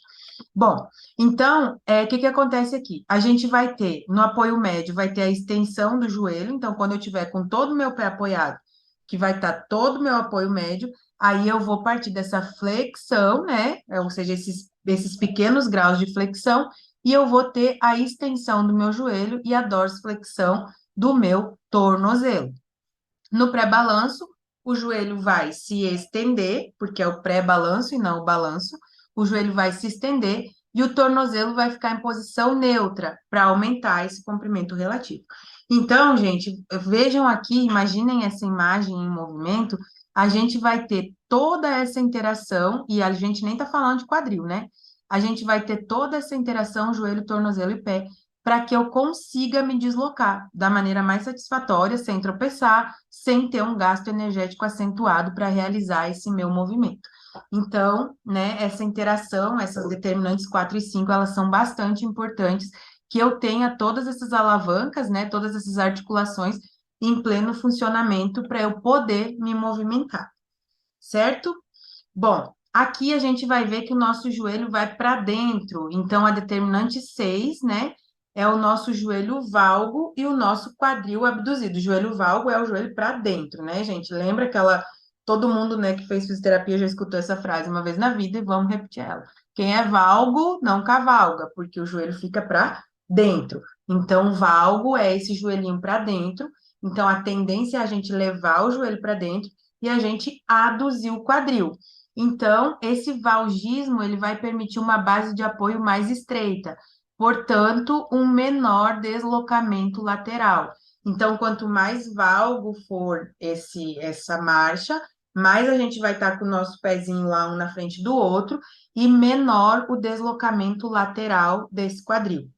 Bom, então, o que que acontece aqui? A gente vai ter, no apoio médio, vai ter a extensão do joelho, então, quando eu tiver com todo o meu pé apoiado, que vai estar todo o meu apoio médio, aí eu vou partir dessa flexão, né, ou seja, esses pequenos graus de flexão, e eu vou ter a extensão do meu joelho e a dorsiflexão do meu tornozelo. No pré-balanço, o joelho vai se estender, porque é o pré-balanço e não o balanço, o joelho vai se estender e o tornozelo vai ficar em posição neutra para aumentar esse comprimento relativo. Então, gente, vejam aqui, imaginem essa imagem em movimento, a gente vai ter toda essa interação, e a gente nem está falando de quadril, né? A gente vai ter toda essa interação, joelho, tornozelo e pé, para que eu consiga me deslocar da maneira mais satisfatória, sem tropeçar, sem ter um gasto energético acentuado para realizar esse meu movimento. Então, né, essa interação, essas determinantes 4 e 5, elas são bastante importantes, que eu tenha todas essas alavancas, né, todas essas articulações em pleno funcionamento para eu poder me movimentar, certo? Bom, aqui a gente vai ver que o nosso joelho vai para dentro. Então, a determinante 6, né, é o nosso joelho valgo e o nosso quadril abduzido. O joelho valgo é o joelho para dentro, né, gente? Lembra aquela. Todo mundo, né, que fez fisioterapia já escutou essa frase uma vez na vida e vamos repetir ela. Quem é valgo não cavalga, porque o joelho fica para dentro. Então, valgo é esse joelhinho para dentro. Então, a tendência é a gente levar o joelho para dentro e a gente aduzir o quadril. Então, esse valgismo ele vai permitir uma base de apoio mais estreita, portanto, um menor deslocamento lateral. Então, quanto mais valgo for essa marcha, mais a gente vai estar com o nosso pezinho lá um na frente do outro e menor o deslocamento lateral desse quadril.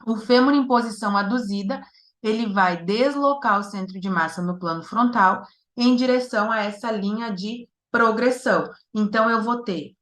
O fêmur em posição aduzida, ele vai deslocar o centro de massa no plano frontal em direção a essa linha de progressão. Então, eu vou ter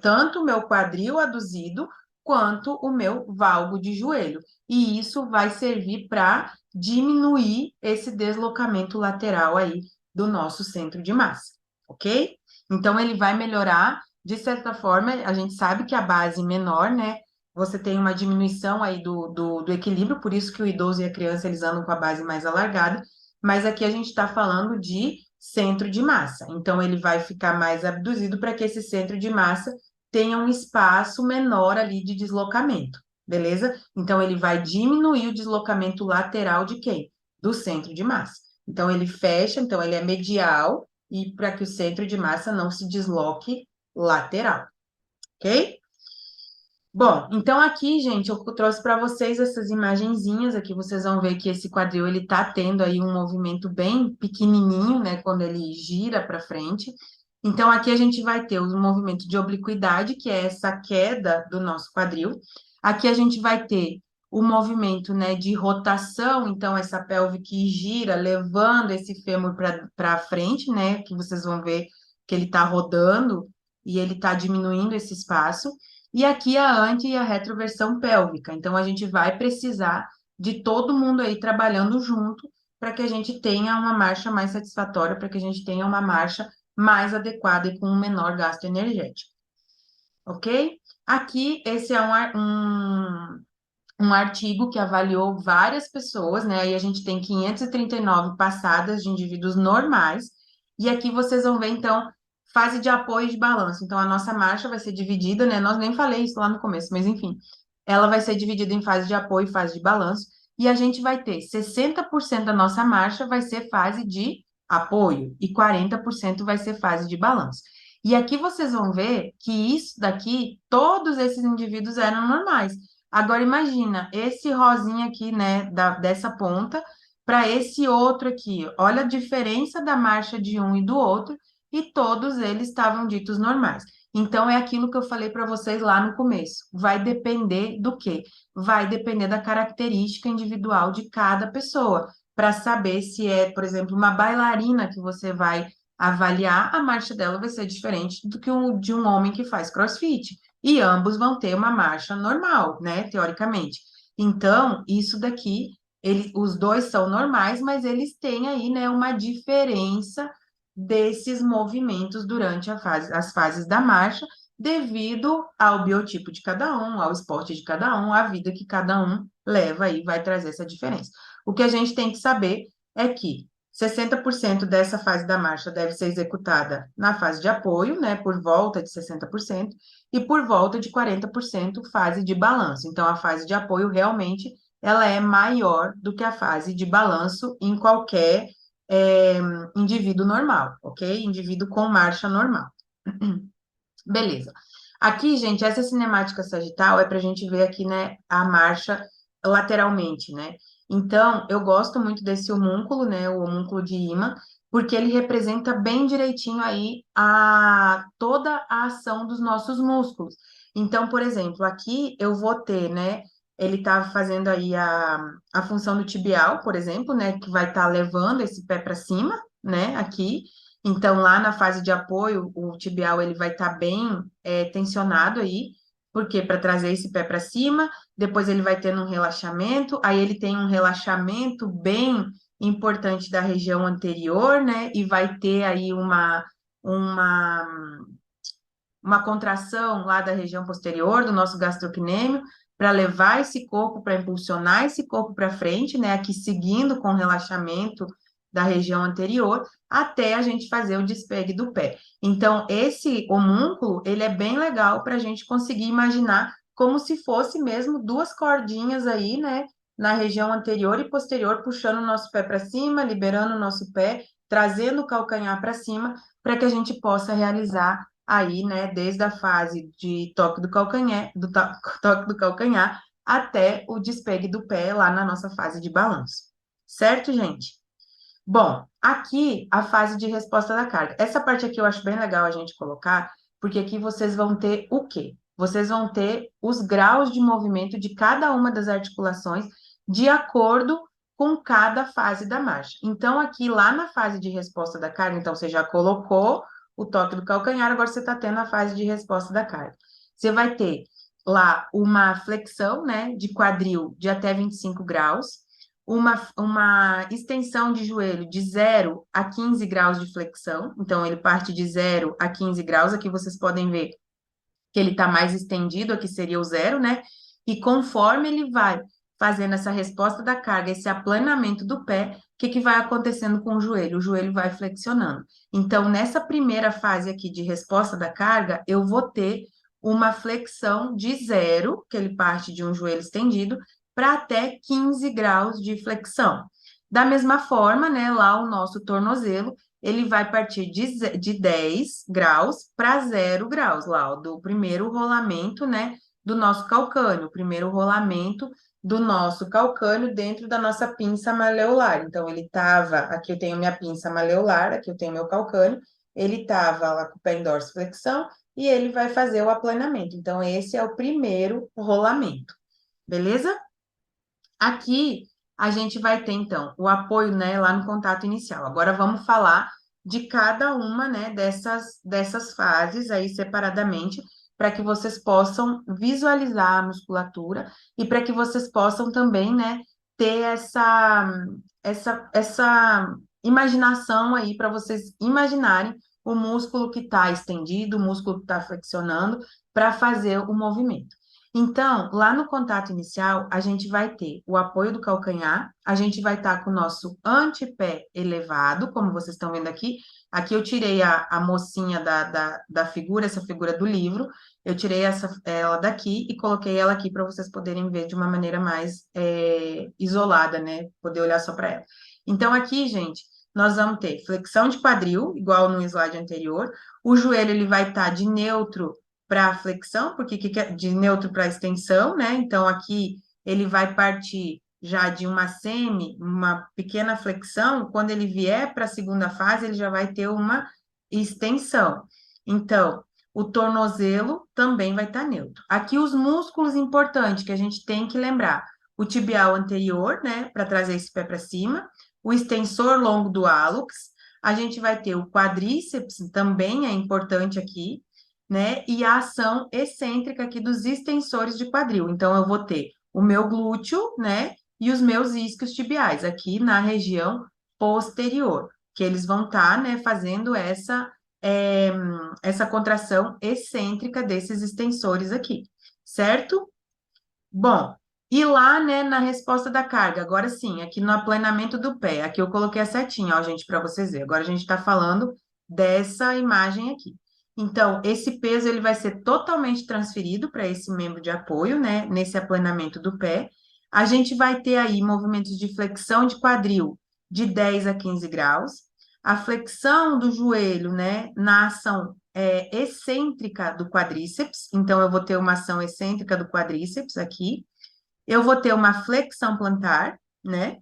tanto o meu quadril aduzido, quanto o meu valgo de joelho. E isso vai servir para diminuir esse deslocamento lateral aí do nosso centro de massa, ok? Então, ele vai melhorar, de certa forma, a gente sabe que a base menor, né? Você tem uma diminuição aí do equilíbrio, por isso que o idoso e a criança eles andam com a base mais alargada, mas aqui a gente está falando de centro de massa. Então, ele vai ficar mais abduzido para que esse centro de massa tenha um espaço menor ali de deslocamento, beleza? Então, ele vai diminuir o deslocamento lateral de quem? Do centro de massa. Então, ele fecha, então ele é medial, e para que o centro de massa não se desloque lateral, ok? Bom, então aqui, gente, eu trouxe para vocês essas imagenzinhas aqui, vocês vão ver que esse quadril ele tá tendo aí um movimento bem pequenininho, né, quando ele gira para frente. Então aqui a gente vai ter o movimento de obliquidade, que é essa queda do nosso quadril. Aqui a gente vai ter o movimento, né, de rotação, então essa pelve que gira, levando esse fêmur para frente, né, que vocês vão ver que ele está rodando e ele está diminuindo esse espaço. E aqui a anti e a retroversão pélvica. Então, a gente vai precisar de todo mundo aí trabalhando junto para que a gente tenha uma marcha mais satisfatória, para que a gente tenha uma marcha mais adequada e com um menor gasto energético. Ok? Aqui, esse é um artigo que avaliou várias pessoas, né? Aí a gente tem 539 passadas de indivíduos normais, e aqui vocês vão ver, então, fase de apoio e de balanço. Então, a nossa marcha vai ser dividida, né? Nós nem falei isso lá no começo, mas enfim, ela vai ser dividida em fase de apoio e fase de balanço, e a gente vai ter 60% da nossa marcha vai ser fase de apoio e 40% vai ser fase de balanço. E aqui vocês vão ver que isso daqui, todos esses indivíduos eram normais. Agora imagina esse rosinha aqui, né, dessa ponta para esse outro aqui. Olha a diferença da marcha de um e do outro, e todos eles estavam ditos normais. Então é aquilo que eu falei para vocês lá no começo. Vai depender do quê? Vai depender da característica individual de cada pessoa, para saber se é, por exemplo, uma bailarina que você vai avaliar, a marcha dela vai ser diferente do que o de um homem que faz CrossFit e ambos vão ter uma marcha normal, né, teoricamente. Então, isso daqui, os dois são normais, mas eles têm aí, né, uma diferença desses movimentos durante as fases da marcha, devido ao biotipo de cada um, ao esporte de cada um, à vida que cada um leva aí, vai trazer essa diferença. O que a gente tem que saber é que 60% dessa fase da marcha deve ser executada na fase de apoio, né, por volta de 60%, e por volta de 40% fase de balanço. Então, a fase de apoio realmente ela é maior do que a fase de balanço em qualquer é, indivíduo normal, ok? Indivíduo com marcha normal. Beleza. Aqui, gente, essa cinemática sagital é para a gente ver aqui, né, a marcha lateralmente, né? Então, eu gosto muito desse homúnculo, né, o homúnculo de imã, porque ele representa bem direitinho aí toda a ação dos nossos músculos. Então, por exemplo, aqui eu vou ter, né, ele tá fazendo aí a função do tibial, por exemplo, né, que vai estar levando esse pé para cima, né, aqui. Então, lá na fase de apoio, o tibial ele vai estar bem tensionado aí, porque para trazer esse pé para cima, depois ele vai tendo um relaxamento, aí ele tem um relaxamento bem importante da região anterior, né? E vai ter aí uma, uma contração lá da região posterior do nosso gastrocnêmio, para levar esse corpo, para impulsionar esse corpo para frente, né? Aqui seguindo com o relaxamento da região anterior, até a gente fazer o despegue do pé. Então, esse homúnculo, ele é bem legal para a gente conseguir imaginar como se fosse mesmo duas cordinhas aí, né? Na região anterior e posterior, puxando o nosso pé para cima, liberando o nosso pé, trazendo o calcanhar para cima, para que a gente possa realizar aí, né, desde a fase de toque do calcanhar, toque do calcanhar até o despegue do pé lá na nossa fase de balanço. Certo, gente? Bom, aqui a fase de resposta da carga. Essa parte aqui eu acho bem legal a gente colocar, porque aqui vocês vão ter o quê? Vocês vão ter os graus de movimento de cada uma das articulações de acordo com cada fase da marcha. Então, aqui lá na fase de resposta da carga, então você já colocou o toque do calcanhar, agora você está tendo a fase de resposta da carga. Você vai ter lá uma flexão, né, de quadril de até 25 graus, uma extensão de joelho de 0 a 15 graus de flexão, então ele parte de 0 a 15 graus, aqui vocês podem ver que ele está mais estendido, aqui seria o 0, né? E conforme ele vai fazendo essa resposta da carga, esse aplanamento do pé, o que, que vai acontecendo com o joelho? O joelho vai flexionando. Então, nessa primeira fase aqui de resposta da carga, eu vou ter uma flexão de 0, que ele parte de um joelho estendido, para até 15 graus de flexão. Da mesma forma, né, lá o nosso tornozelo, ele vai partir de 10 graus para 0 graus, lá, ó, do primeiro rolamento, né, do nosso calcâneo, o primeiro rolamento do nosso calcâneo dentro da nossa pinça maleolar. Então, ele estava, aqui eu tenho minha pinça maleolar, aqui eu tenho meu calcâneo, ele estava lá com o pé em dorsiflexão e ele vai fazer o aplanamento. Então, esse é o primeiro rolamento, beleza? Aqui a gente vai ter, então, o apoio, né, lá no contato inicial. Agora vamos falar de cada uma, né, dessas fases aí separadamente, para que vocês possam visualizar a musculatura e para que vocês possam também, né, ter essa imaginação aí para vocês imaginarem o músculo que está estendido, o músculo que está flexionando para fazer o movimento. Então, lá no contato inicial, a gente vai ter o apoio do calcanhar, a gente vai estar com o nosso antepé elevado, como vocês estão vendo aqui. Aqui eu tirei a mocinha da figura, essa figura do livro, eu tirei ela daqui e coloquei ela aqui para vocês poderem ver de uma maneira mais isolada, né? Poder olhar só para ela. Então, aqui, gente, nós vamos ter flexão de quadril, igual no slide anterior. O joelho, ele vai estar de neutro para flexão, porque de neutro para extensão, né? Então, aqui ele vai partir já de uma pequena flexão, quando ele vier para a segunda fase, ele já vai ter uma extensão. Então, o tornozelo também vai estar neutro. Aqui os músculos importantes que a gente tem que lembrar: o tibial anterior, né, para trazer esse pé para cima, o extensor longo do hálux, a gente vai ter o quadríceps, também é importante aqui, né? E a ação excêntrica aqui dos extensores de quadril. Então, eu vou ter o meu glúteo, né? E os meus isquios tibiais, aqui na região posterior, que eles vão estar, né, fazendo é, essa contração excêntrica desses extensores aqui, certo? Bom, e lá, né, na resposta da carga, agora sim, aqui no aplanamento do pé, aqui eu coloquei a setinha, ó, gente, para vocês verem. Agora a gente está falando dessa imagem aqui. Então, esse peso ele vai ser totalmente transferido para esse membro de apoio, né, nesse aplanamento do pé. A gente vai ter aí movimentos de flexão de quadril de 10 a 15 graus. A flexão do joelho, né, na ação excêntrica do quadríceps, então eu vou ter uma ação excêntrica do quadríceps aqui, eu vou ter uma flexão plantar, né?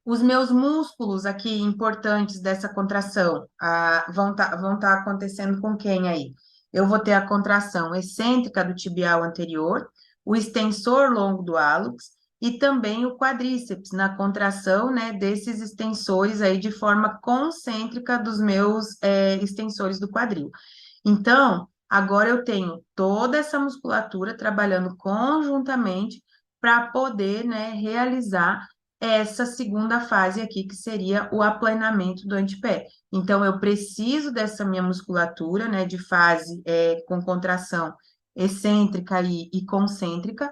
Os meus músculos aqui importantes dessa contração vão tá acontecendo com quem aí? Eu vou ter a contração excêntrica do tibial anterior, o extensor longo do hálux e também o quadríceps na contração, né, desses extensores aí de forma concêntrica dos meus extensores do quadril. Então, agora eu tenho toda essa musculatura trabalhando conjuntamente para poder, né, realizar essa segunda fase aqui, que seria o aplanamento do antepé. Então, eu preciso dessa minha musculatura, né, de fase com contração excêntrica e concêntrica,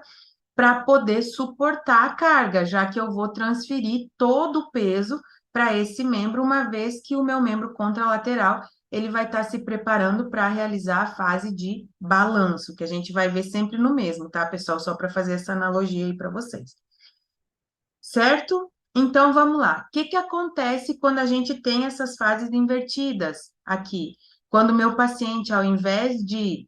para poder suportar a carga, já que eu vou transferir todo o peso para esse membro, uma vez que o meu membro contralateral ele vai estar se preparando para realizar a fase de balanço, que a gente vai ver sempre no mesmo, tá, pessoal? Só para fazer essa analogia aí para vocês. Certo? Então, vamos lá. O que que acontece quando a gente tem essas fases invertidas aqui? Quando o meu paciente, ao invés de,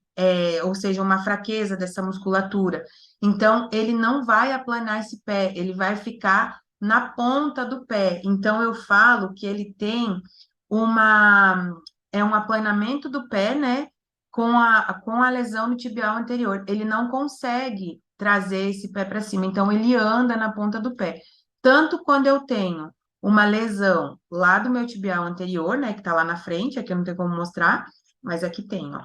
ou seja, uma fraqueza dessa musculatura, então ele não vai aplanar esse pé, ele vai ficar na ponta do pé. Então, eu falo que ele tem uma, um aplanamento do pé, né, com a lesão no tibial anterior. Ele não consegue trazer esse pé para cima, então ele anda na ponta do pé. Tanto quando eu tenho uma lesão lá do meu tibial anterior, né, que tá lá na frente, aqui eu não tenho como mostrar, mas aqui tem, ó.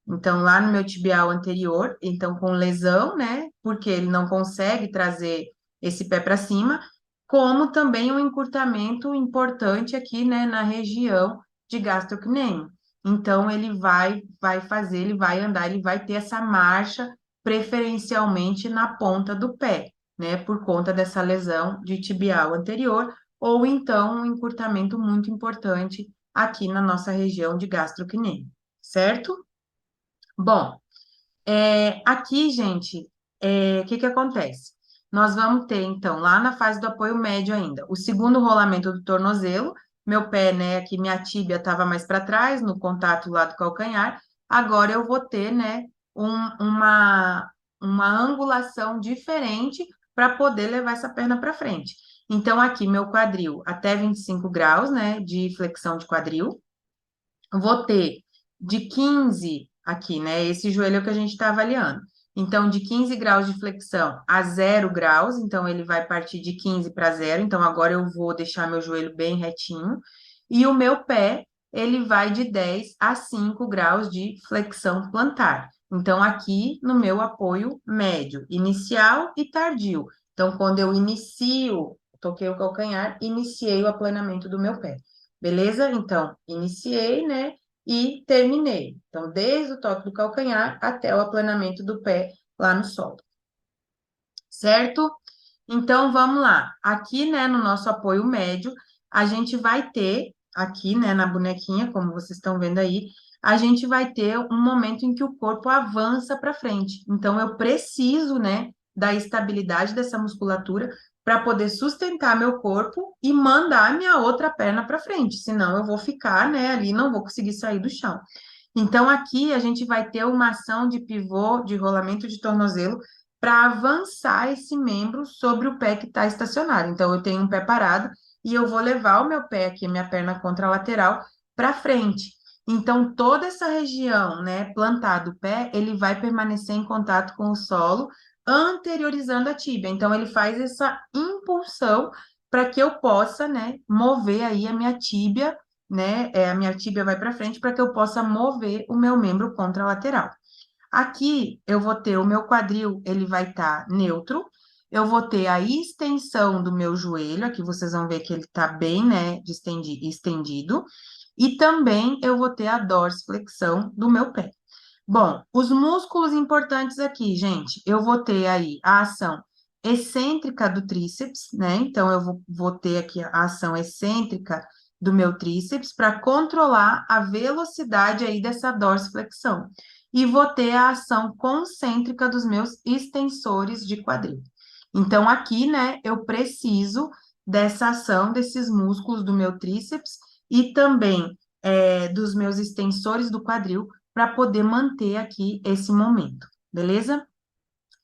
Então, lá no meu tibial anterior, então com lesão, né, porque ele não consegue trazer esse pé para cima, como também um encurtamento importante aqui, né, na região de gastrocnêmio. Então, vai fazer, ele vai andar, ele vai ter essa marcha preferencialmente na ponta do pé, né, por conta dessa lesão de tibial anterior, ou então um encurtamento muito importante aqui na nossa região de gastrocnêmio, certo? Bom, aqui, gente, o que que acontece? Nós vamos ter, então, lá na fase do apoio médio ainda, o segundo rolamento do tornozelo, meu pé, né, aqui minha tíbia estava mais para trás, no contato lá do calcanhar, agora eu vou ter, né, uma uma angulação diferente para poder levar essa perna para frente. Então, aqui, meu quadril até 25 graus, né, de flexão de quadril. Vou ter de 15 aqui, né? Esse joelho é o que a gente está avaliando. Então, de 15 graus de flexão a 0 graus, então ele vai partir de 15 para 0. Então, agora eu vou deixar meu joelho bem retinho. E o meu pé, ele vai de 10 a 5 graus de flexão plantar. Então, aqui no meu apoio médio, inicial e tardio. Então, quando eu inicio, toquei o calcanhar, iniciei o aplanamento do meu pé. Beleza? Então, iniciei, né? E terminei. Então, desde o toque do calcanhar até o aplanamento do pé lá no solo. Certo? Então, vamos lá. Aqui, né, no nosso apoio médio, a gente vai ter, aqui, né, na bonequinha, como vocês estão vendo aí, a gente vai ter um momento em que o corpo avança para frente. Então, eu preciso, né, da estabilidade dessa musculatura para poder sustentar meu corpo e mandar minha outra perna para frente. Senão, eu vou ficar, né, ali, não vou conseguir sair do chão. Então, aqui a gente vai ter uma ação de pivô, de rolamento de tornozelo, para avançar esse membro sobre o pé que está estacionado. Então, eu tenho um pé parado e eu vou levar o meu pé aqui, minha perna contralateral, para frente. Então, toda essa região, né, plantada do pé, ele vai permanecer em contato com o solo, anteriorizando a tíbia. Então, ele faz essa impulsão para que eu possa, né, mover aí a minha tíbia, né, a minha tíbia vai para frente para que eu possa mover o meu membro contralateral. Aqui eu vou ter o meu quadril, ele vai estar neutro. Eu vou ter a extensão do meu joelho, aqui vocês vão ver que ele está bem, né, estendido. E também eu vou ter a dorsiflexão do meu pé. Bom, os músculos importantes aqui, gente, eu vou ter aí a ação excêntrica do tríceps, né? Então, eu vou ter aqui a ação excêntrica do meu tríceps para controlar a velocidade aí dessa dorsiflexão. E vou ter a ação concêntrica dos meus extensores de quadril. Então, aqui, né, eu preciso dessa ação desses músculos do meu tríceps e também dos meus extensores do quadril para poder manter aqui esse momento, beleza?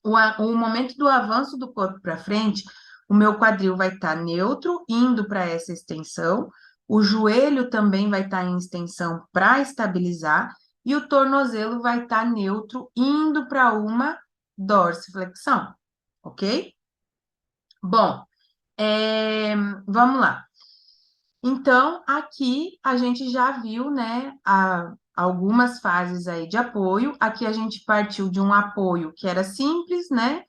O momento do avanço do corpo para frente, o meu quadril vai estar neutro, indo para essa extensão, o joelho também vai estar em extensão para estabilizar, e o tornozelo vai estar neutro, indo para uma dorsiflexão, ok? Bom, vamos lá. Então, aqui a gente já viu, né, algumas fases aí de apoio. Aqui a gente partiu de um apoio que era simples, né?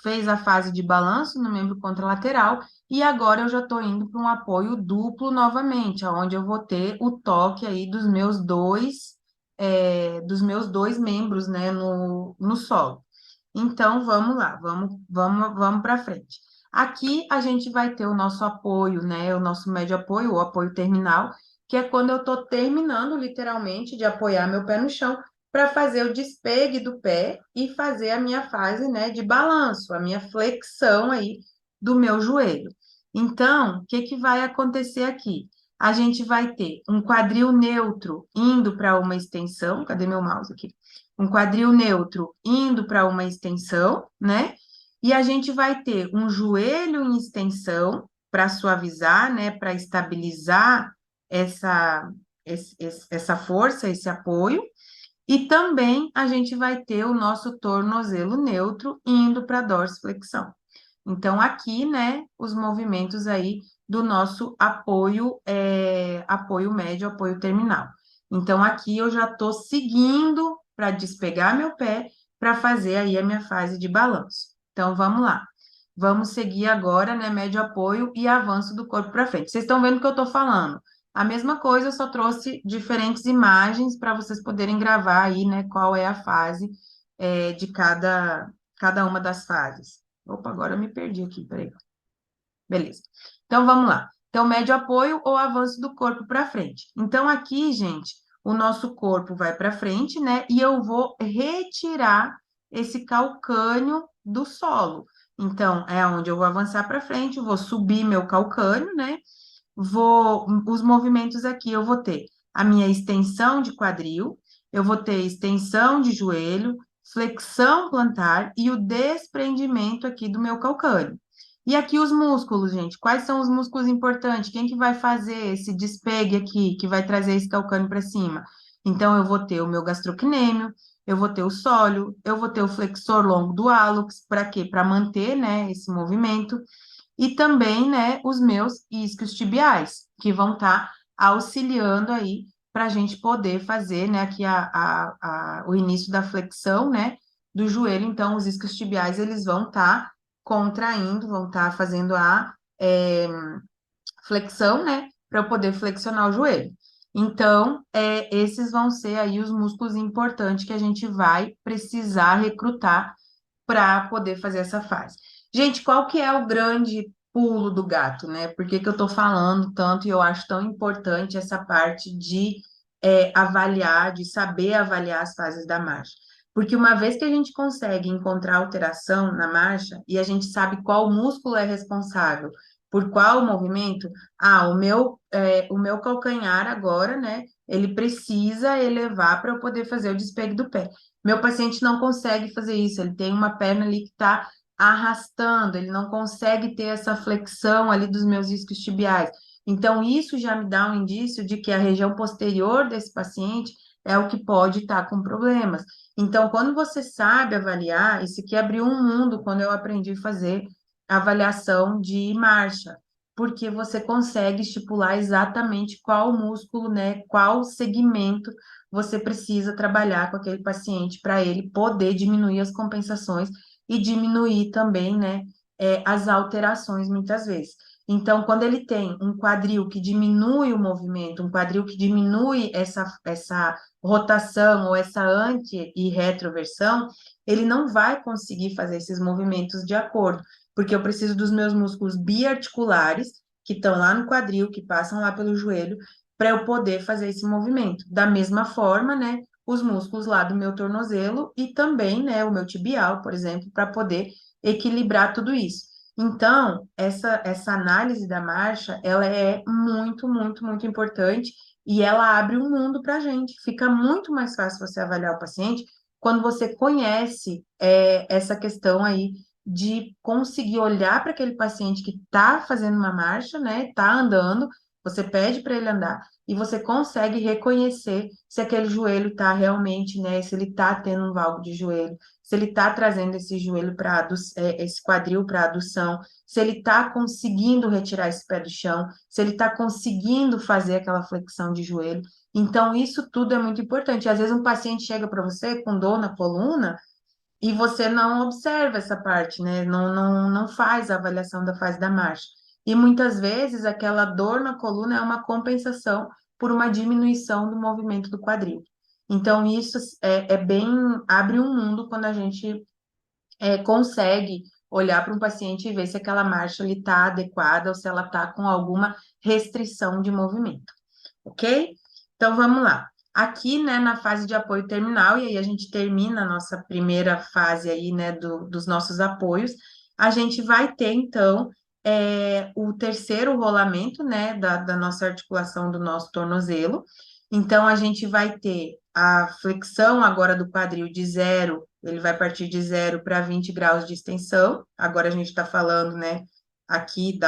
Fez a fase de balanço no membro contralateral, e agora eu já estou indo para um apoio duplo novamente, onde eu vou ter o toque aí dos meus dois membros, né, no solo. Então, vamos lá, vamos para frente. Aqui a gente vai ter o nosso apoio, né? O nosso médio apoio, o apoio terminal, que é quando eu estou terminando literalmente de apoiar meu pé no chão para fazer o despegue do pé e fazer a minha fase, né, de balanço, a minha flexão aí do meu joelho. Então, o que que vai acontecer aqui? A gente vai ter um quadril neutro indo para uma extensão. Cadê meu mouse aqui? Um quadril neutro indo para uma extensão, né? E a gente vai ter um joelho em extensão para suavizar, né? Para estabilizar essa força, esse apoio. E também a gente vai ter o nosso tornozelo neutro indo para a dorsiflexão. Então, aqui, né, os movimentos aí do nosso apoio médio, apoio terminal. Então, aqui eu já estou seguindo para despegar meu pé para fazer aí a minha fase de balanço. Então, vamos lá. Vamos seguir agora, né, médio apoio e avanço do corpo para frente. Vocês estão vendo o que eu estou falando? A mesma coisa, eu só trouxe diferentes imagens para vocês poderem gravar aí, né, qual é a fase de cada uma das fases. Opa, agora eu me perdi aqui, peraí. Beleza. Então, vamos lá. Então, médio apoio ou avanço do corpo para frente. Então, aqui, gente, o nosso corpo vai para frente, né? E eu vou retirar esse calcânio do solo. Então, é onde eu vou avançar para frente, vou subir meu calcânio, né? Os movimentos aqui, eu vou ter a minha extensão de quadril, eu vou ter extensão de joelho, flexão plantar e o desprendimento aqui do meu calcâneo. E aqui os músculos, gente. Quais são os músculos importantes? Quem que vai fazer esse despegue aqui, que vai trazer esse calcâneo para cima? Então, eu vou ter o meu gastrocnêmio, eu vou ter o sóleo, eu vou ter o flexor longo do hálux, para quê? Para manter, né, esse movimento. E também, né, os meus isquios tibiais, que vão estar auxiliando aí para a gente poder fazer, né, aqui o início da flexão, né, do joelho. Então, os isquios tibiais, eles vão estar contraindo, vão estar fazendo a flexão, né, para eu poder flexionar o joelho. Então, esses vão ser aí os músculos importantes que a gente vai precisar recrutar para poder fazer essa fase. Gente, qual que é o grande pulo do gato, né? Por que que eu estou falando tanto e eu acho tão importante essa parte de avaliar, de saber avaliar as fases da marcha? Porque uma vez que a gente consegue encontrar alteração na marcha e a gente sabe qual músculo é responsável por qual movimento, o meu calcanhar agora, né? Ele precisa elevar para eu poder fazer o despegue do pé. Meu paciente não consegue fazer isso, ele tem uma perna ali que está arrastando, ele não consegue ter essa flexão ali dos meus isquios tibiais. Então, isso já me dá um indício de que a região posterior desse paciente é o que pode estar com problemas. Então, quando você sabe avaliar, isso aqui abriu um mundo quando eu aprendi a fazer avaliação de marcha, porque você consegue estipular exatamente qual músculo, né, qual segmento você precisa trabalhar com aquele paciente para ele poder diminuir as compensações e diminuir também, né, as alterações muitas vezes. Então, quando ele tem um quadril que diminui o movimento, um quadril que diminui essa rotação ou essa anti e retroversão, ele não vai conseguir fazer esses movimentos de acordo, porque eu preciso dos meus músculos biarticulares, que estão lá no quadril, que passam lá pelo joelho, para eu poder fazer esse movimento. Da mesma forma, né, os músculos lá do meu tornozelo e também, né, o meu tibial, por exemplo, para poder equilibrar tudo isso. Então, essa análise da marcha, ela é muito, muito, muito importante e ela abre um mundo para a gente. Fica muito mais fácil você avaliar o paciente quando você conhece essa questão aí de conseguir olhar para aquele paciente que está fazendo uma marcha, né, está andando, você pede para ele andar e você consegue reconhecer se aquele joelho está realmente, né, se ele está tendo um valgo de joelho, se ele está trazendo esse joelho para esse quadril para adução, se ele está conseguindo retirar esse pé do chão, se ele está conseguindo fazer aquela flexão de joelho. Então, isso tudo é muito importante. Às vezes, um paciente chega para você com dor na coluna e você não observa essa parte, né? Não faz a avaliação da fase da marcha. E muitas vezes aquela dor na coluna é uma compensação por uma diminuição do movimento do quadril. Então, isso abre um mundo quando a gente consegue olhar para um paciente e ver se aquela marcha está adequada ou se ela está com alguma restrição de movimento, ok? Então, vamos lá. Aqui, né, na fase de apoio terminal, e aí a gente termina a nossa primeira fase aí, né, dos nossos apoios, a gente vai ter, então, o terceiro rolamento, né, da nossa articulação do nosso tornozelo. Então, a gente vai ter a flexão agora do quadril de 0, ele vai partir de 0 para 20 graus de extensão. Agora a gente está falando, né, aqui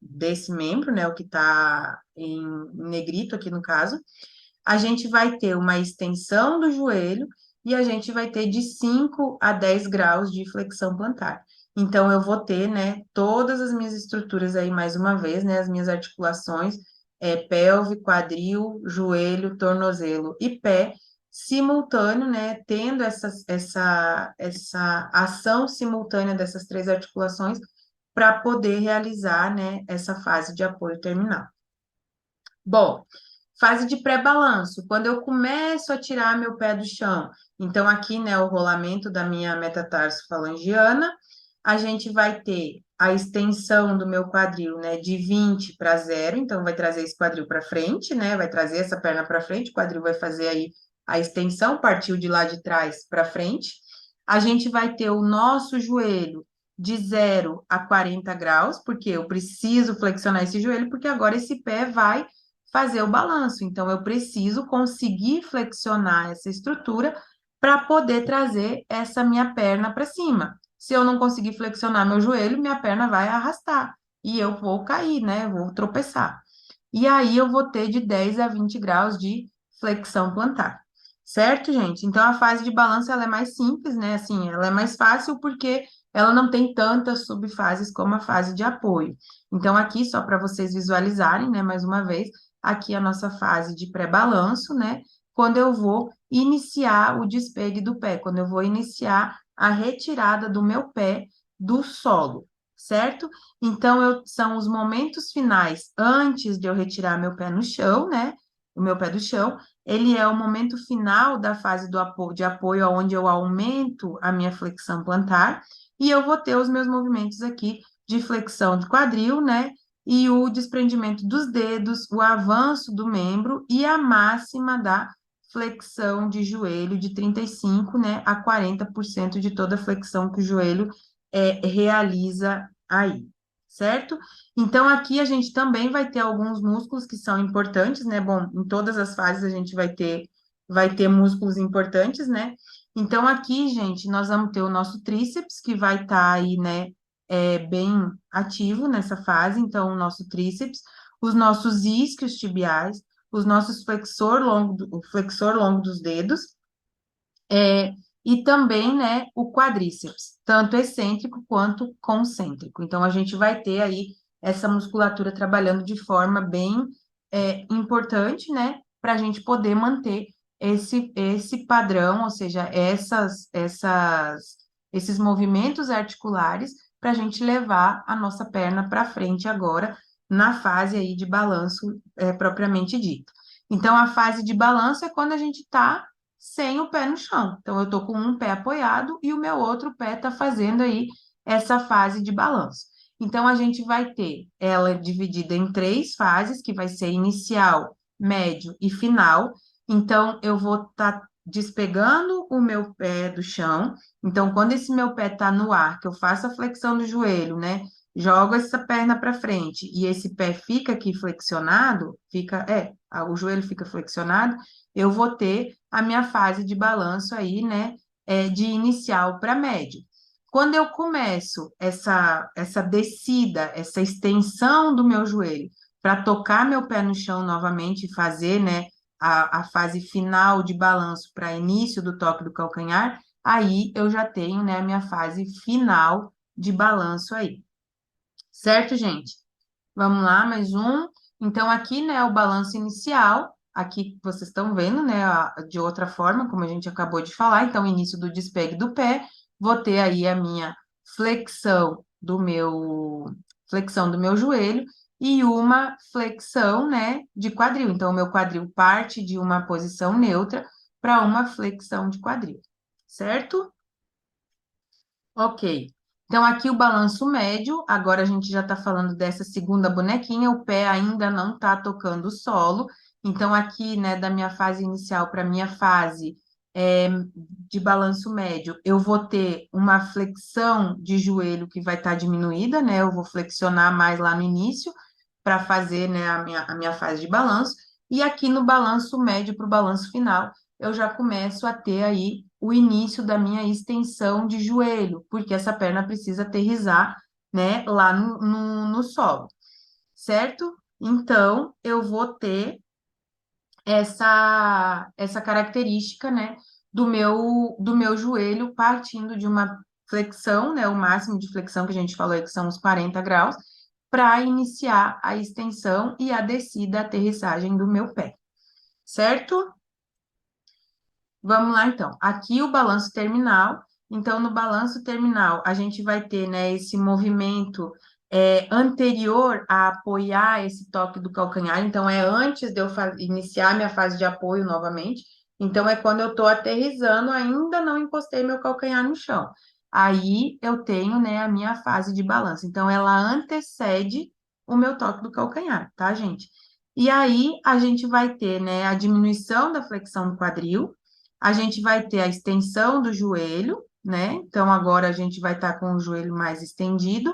desse membro, né, o que está em negrito aqui no caso, a gente vai ter uma extensão do joelho e a gente vai ter de 5 a 10 graus de flexão plantar. Então, eu vou ter, né, todas as minhas estruturas aí, mais uma vez, né, as minhas articulações, pelve, quadril, joelho, tornozelo e pé, simultâneo, né, tendo essa ação simultânea dessas três articulações para poder realizar, né, essa fase de apoio terminal. Bom, fase de pré-balanço, quando eu começo a tirar meu pé do chão. Então, aqui, né, o rolamento da minha metatarsofalangiana, a gente vai ter a extensão do meu quadril, né, de 20 para 0, então vai trazer esse quadril para frente, né, vai trazer essa perna para frente, o quadril vai fazer aí a extensão, partiu de lá de trás para frente. A gente vai ter o nosso joelho de 0 a 40 graus, porque eu preciso flexionar esse joelho, porque agora esse pé vai fazer o balanço. Então, eu preciso conseguir flexionar essa estrutura para poder trazer essa minha perna para cima. Se eu não conseguir flexionar meu joelho, minha perna vai arrastar e eu vou cair, né? Eu vou tropeçar. E aí eu vou ter de 10 a 20 graus de flexão plantar. Certo, gente? Então a fase de balanço ela é mais simples, né? Assim, ela é mais fácil porque ela não tem tantas subfases como a fase de apoio. Então aqui só para vocês visualizarem, né, mais uma vez, aqui a nossa fase de pré-balanço, né? Quando eu vou iniciar o despegue do pé, quando eu vou iniciar a retirada do meu pé do solo, certo? Então, são os momentos finais antes de eu retirar meu pé no chão, né? O meu pé do chão, ele é o momento final da fase de apoio, onde eu aumento a minha flexão plantar, e eu vou ter os meus movimentos aqui de flexão de quadril, né? E o desprendimento dos dedos, o avanço do membro e a máxima da flexão de joelho de 35, né, a 40% de toda a flexão que o joelho realiza aí, certo? Então, aqui a gente também vai ter alguns músculos que são importantes, né? Bom, em todas as fases a gente vai ter músculos importantes, né? Então, aqui, gente, nós vamos ter o nosso tríceps, que vai estar aí, né, bem ativo nessa fase. Então, o nosso tríceps, os nossos isquios tibiais, os nossos o flexor longo dos dedos, é, e também, né, o quadríceps, tanto excêntrico quanto concêntrico. Então, a gente vai ter aí essa musculatura trabalhando de forma bem importante, né, para a gente poder manter esse padrão, ou seja, esses movimentos articulares, para a gente levar a nossa perna para frente agora, na fase aí de balanço propriamente dito. Então, a fase de balanço é quando a gente está sem o pé no chão. Então, eu estou com um pé apoiado e o meu outro pé está fazendo aí essa fase de balanço. Então, a gente vai ter ela dividida em três fases, que vai ser inicial, médio e final. Então, eu vou estar despegando o meu pé do chão. Então, quando esse meu pé está no ar, que eu faço a flexão do joelho, né? Jogo essa perna para frente e esse pé fica aqui flexionado, o joelho fica flexionado, eu vou ter a minha fase de balanço aí, né, de inicial para médio. Quando eu começo essa descida, essa extensão do meu joelho, para tocar meu pé no chão novamente e fazer, né, a fase final de balanço para início do toque do calcanhar, aí eu já tenho, né, a minha fase final de balanço aí. Certo, gente? Vamos lá, mais um. Então, aqui, né, o balanço inicial. Aqui vocês estão vendo, né, de outra forma, como a gente acabou de falar. Então, início do despegue do pé. Vou ter aí a minha flexão flexão do meu joelho e uma flexão, né, de quadril. Então, o meu quadril parte de uma posição neutra para uma flexão de quadril. Certo? Ok. Então, aqui o balanço médio, agora a gente já está falando dessa segunda bonequinha, o pé ainda não está tocando o solo. Então, aqui, né, da minha fase inicial para a minha fase de balanço médio, eu vou ter uma flexão de joelho que vai estar diminuída, né? Eu vou flexionar mais lá no início para fazer, né, a minha fase de balanço. E aqui no balanço médio para o balanço final, eu já começo a ter aí o início da minha extensão de joelho, porque essa perna precisa aterrissar, né, lá no solo, certo? Então, eu vou ter essa característica, né, do meu joelho partindo de uma flexão, né, o máximo de flexão que a gente falou aí, que são os 40 graus, para iniciar a extensão e a descida, a aterrissagem do meu pé, certo? Vamos lá, então. Aqui o balanço terminal. Então, no balanço terminal, a gente vai ter, né, esse movimento anterior a apoiar esse toque do calcanhar. Então, é antes de eu iniciar minha fase de apoio novamente. Então, é quando eu estou aterrissando, ainda não encostei meu calcanhar no chão. Aí, eu tenho, né, a minha fase de balanço. Então, ela antecede o meu toque do calcanhar, tá, gente? E aí, a gente vai ter, né, a diminuição da flexão do quadril, a gente vai ter a extensão do joelho, né? Então, agora a gente vai estar com o joelho mais estendido.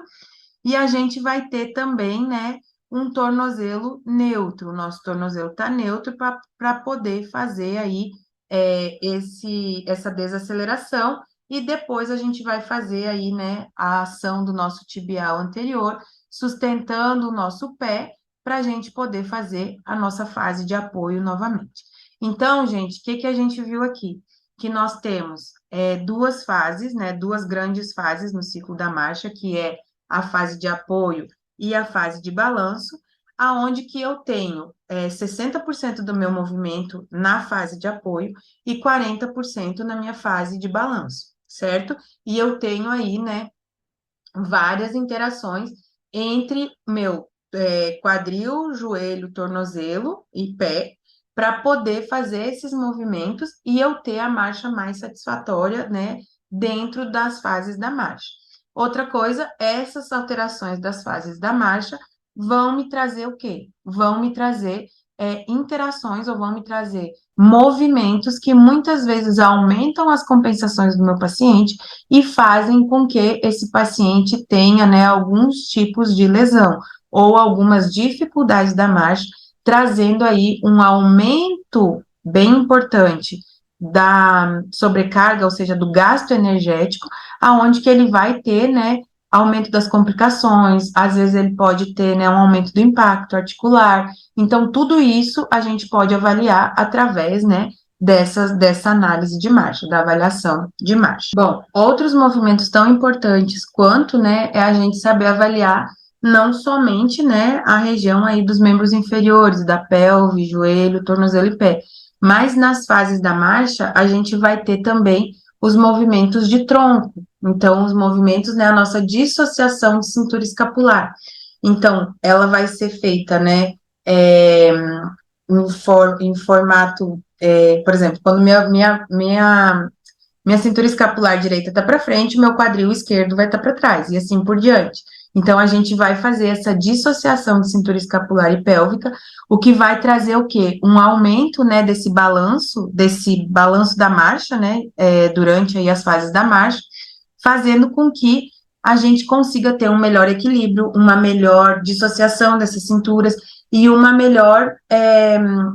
E a gente vai ter também, né, um tornozelo neutro. O nosso tornozelo está neutro para poder fazer aí essa desaceleração, e depois a gente vai fazer aí, né, a ação do nosso tibial anterior, sustentando o nosso pé, para a gente poder fazer a nossa fase de apoio novamente. Então, gente, o que que a gente viu aqui? Que nós temos duas fases, né, duas grandes fases no ciclo da marcha, que é a fase de apoio e a fase de balanço, aonde que eu tenho 60% do meu movimento na fase de apoio e 40% na minha fase de balanço, certo? E eu tenho aí, né, várias interações entre meu quadril, joelho, tornozelo e pé, para poder fazer esses movimentos e eu ter a marcha mais satisfatória, né, dentro das fases da marcha. Outra coisa, essas alterações das fases da marcha vão me trazer o quê? Vão me trazer interações ou vão me trazer movimentos que muitas vezes aumentam as compensações do meu paciente e fazem com que esse paciente tenha, né, alguns tipos de lesão ou algumas dificuldades da marcha, trazendo aí um aumento bem importante da sobrecarga, ou seja, do gasto energético, aonde que ele vai ter, né, aumento das complicações, às vezes ele pode ter, né, um aumento do impacto articular. Então, tudo isso a gente pode avaliar através, né, dessa análise de marcha, da avaliação de marcha. Bom, outros movimentos tão importantes quanto, né, é a gente saber avaliar não somente, né, a região aí dos membros inferiores, da pelve, joelho, tornozelo e pé, mas nas fases da marcha, a gente vai ter também os movimentos de tronco, então, os movimentos, né, a nossa dissociação de cintura escapular. Então, ela vai ser feita, né, é, em formato, por exemplo, quando minha cintura escapular direita está para frente, meu quadril esquerdo vai estar para trás, e assim por diante. Então, a gente vai fazer essa dissociação de cintura escapular e pélvica, o que vai trazer o quê? Um aumento, né, desse balanço da marcha, né, durante aí as fases da marcha, fazendo com que a gente consiga ter um melhor equilíbrio, uma melhor dissociação dessas cinturas e uma melhor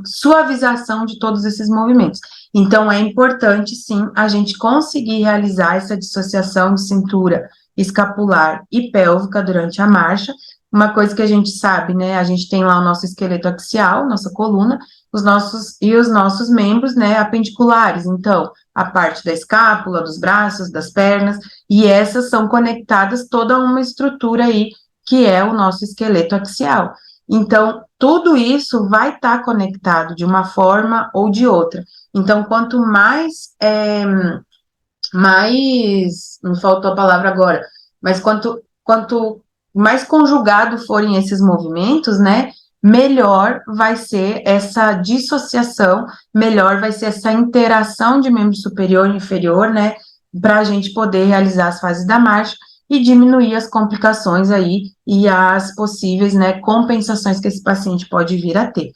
suavização de todos esses movimentos. Então, é importante, sim, a gente conseguir realizar essa dissociação de cintura escapular e pélvica durante a marcha. Uma coisa que a gente sabe, né, a gente tem lá o nosso esqueleto axial, nossa coluna, os nossos membros, né, apendiculares. Então, a parte da escápula, dos braços, das pernas, e essas são conectadas toda uma estrutura aí, que é o nosso esqueleto axial. Então, tudo isso vai estar conectado de uma forma ou de outra. Então, quanto me faltou a palavra agora, mas quanto mais conjugado forem esses movimentos, né, melhor vai ser essa dissociação, melhor vai ser essa interação de membro superior e inferior, né, para a gente poder realizar as fases da marcha e diminuir as complicações aí e as possíveis, né, compensações que esse paciente pode vir a ter.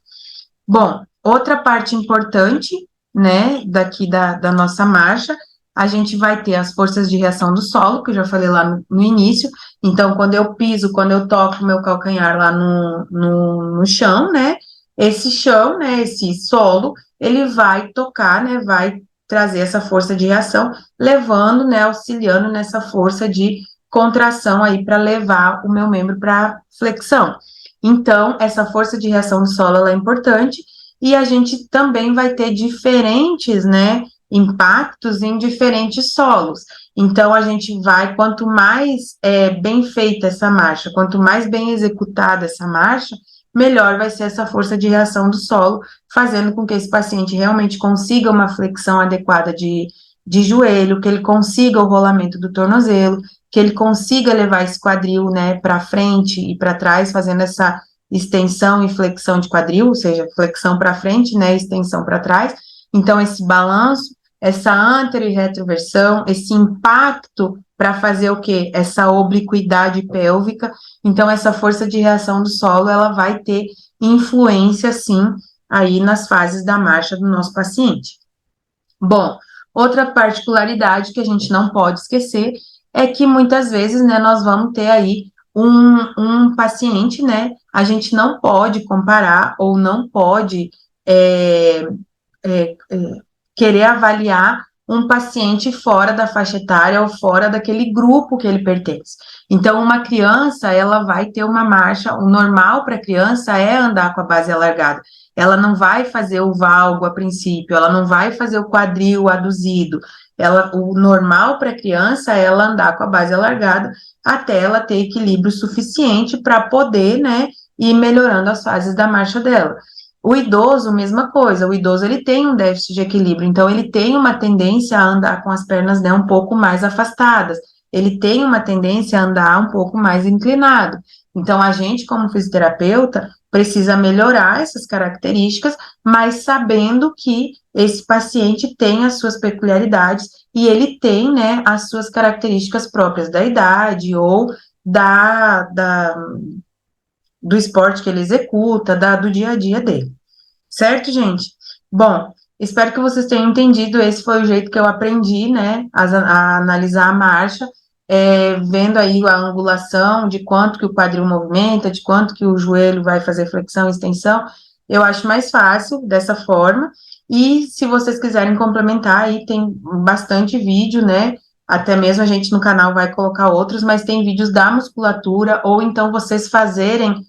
Bom, outra parte importante, né, daqui da nossa marcha, a gente vai ter as forças de reação do solo, que eu já falei lá no início. Então, quando eu piso, quando eu toco meu calcanhar lá no chão, né, esse chão, né, esse solo, ele vai tocar, né, vai trazer essa força de reação, levando, né, auxiliando nessa força de contração aí para levar o meu membro para flexão. Então, essa força de reação do solo ela é importante e a gente também vai ter diferentes, né, impactos em diferentes solos. Então, a gente vai, quanto mais bem feita essa marcha, quanto mais bem executada essa marcha, melhor vai ser essa força de reação do solo, fazendo com que esse paciente realmente consiga uma flexão adequada de joelho, que ele consiga o rolamento do tornozelo, que ele consiga levar esse quadril, né, para frente e para trás, fazendo essa extensão e flexão de quadril, ou seja, flexão para frente, né, extensão para trás. Então, esse balanço, essa antero e retroversão, esse impacto para fazer o quê? Essa obliquidade pélvica. Então, essa força de reação do solo, ela vai ter influência, sim, aí nas fases da marcha do nosso paciente. Bom, outra particularidade que a gente não pode esquecer é que muitas vezes, né, nós vamos ter aí um paciente, né, a gente não pode comparar ou não pode é, é, querer avaliar um paciente fora da faixa etária ou fora daquele grupo que ele pertence. Então, uma criança, ela vai ter uma marcha, o normal para a criança é andar com a base alargada. Ela não vai fazer o valgo a princípio, ela não vai fazer o quadril aduzido. O normal para a criança é ela andar com a base alargada até ela ter equilíbrio suficiente para poder, né, ir melhorando as fases da marcha dela. O idoso, mesma coisa, o idoso ele tem um déficit de equilíbrio, então ele tem uma tendência a andar com as pernas, né, um pouco mais afastadas, ele tem uma tendência a andar um pouco mais inclinado. Então, a gente, como fisioterapeuta, precisa melhorar essas características, mas sabendo que esse paciente tem as suas peculiaridades e ele tem, né, as suas características próprias da idade ou do esporte que ele executa, do dia a dia dele. Certo, gente? Bom, espero que vocês tenham entendido. Esse foi o jeito que eu aprendi, né, a analisar a marcha, vendo aí a angulação, de quanto que o quadril movimenta, de quanto que o joelho vai fazer flexão e extensão. Eu acho mais fácil dessa forma. E se vocês quiserem complementar, aí tem bastante vídeo, né? Até mesmo a gente no canal vai colocar outros, mas tem vídeos da musculatura, ou então vocês fazerem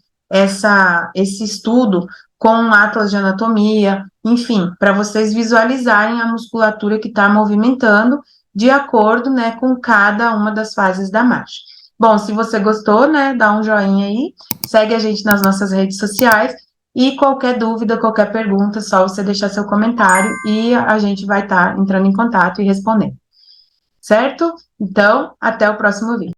esse estudo com um atlas de anatomia, enfim, para vocês visualizarem a musculatura que está movimentando de acordo, né, com cada uma das fases da marcha. Bom, se você gostou, né, dá um joinha aí, segue a gente nas nossas redes sociais e qualquer dúvida, qualquer pergunta, só você deixar seu comentário e a gente vai estar entrando em contato e respondendo. Certo? Então, até o próximo vídeo.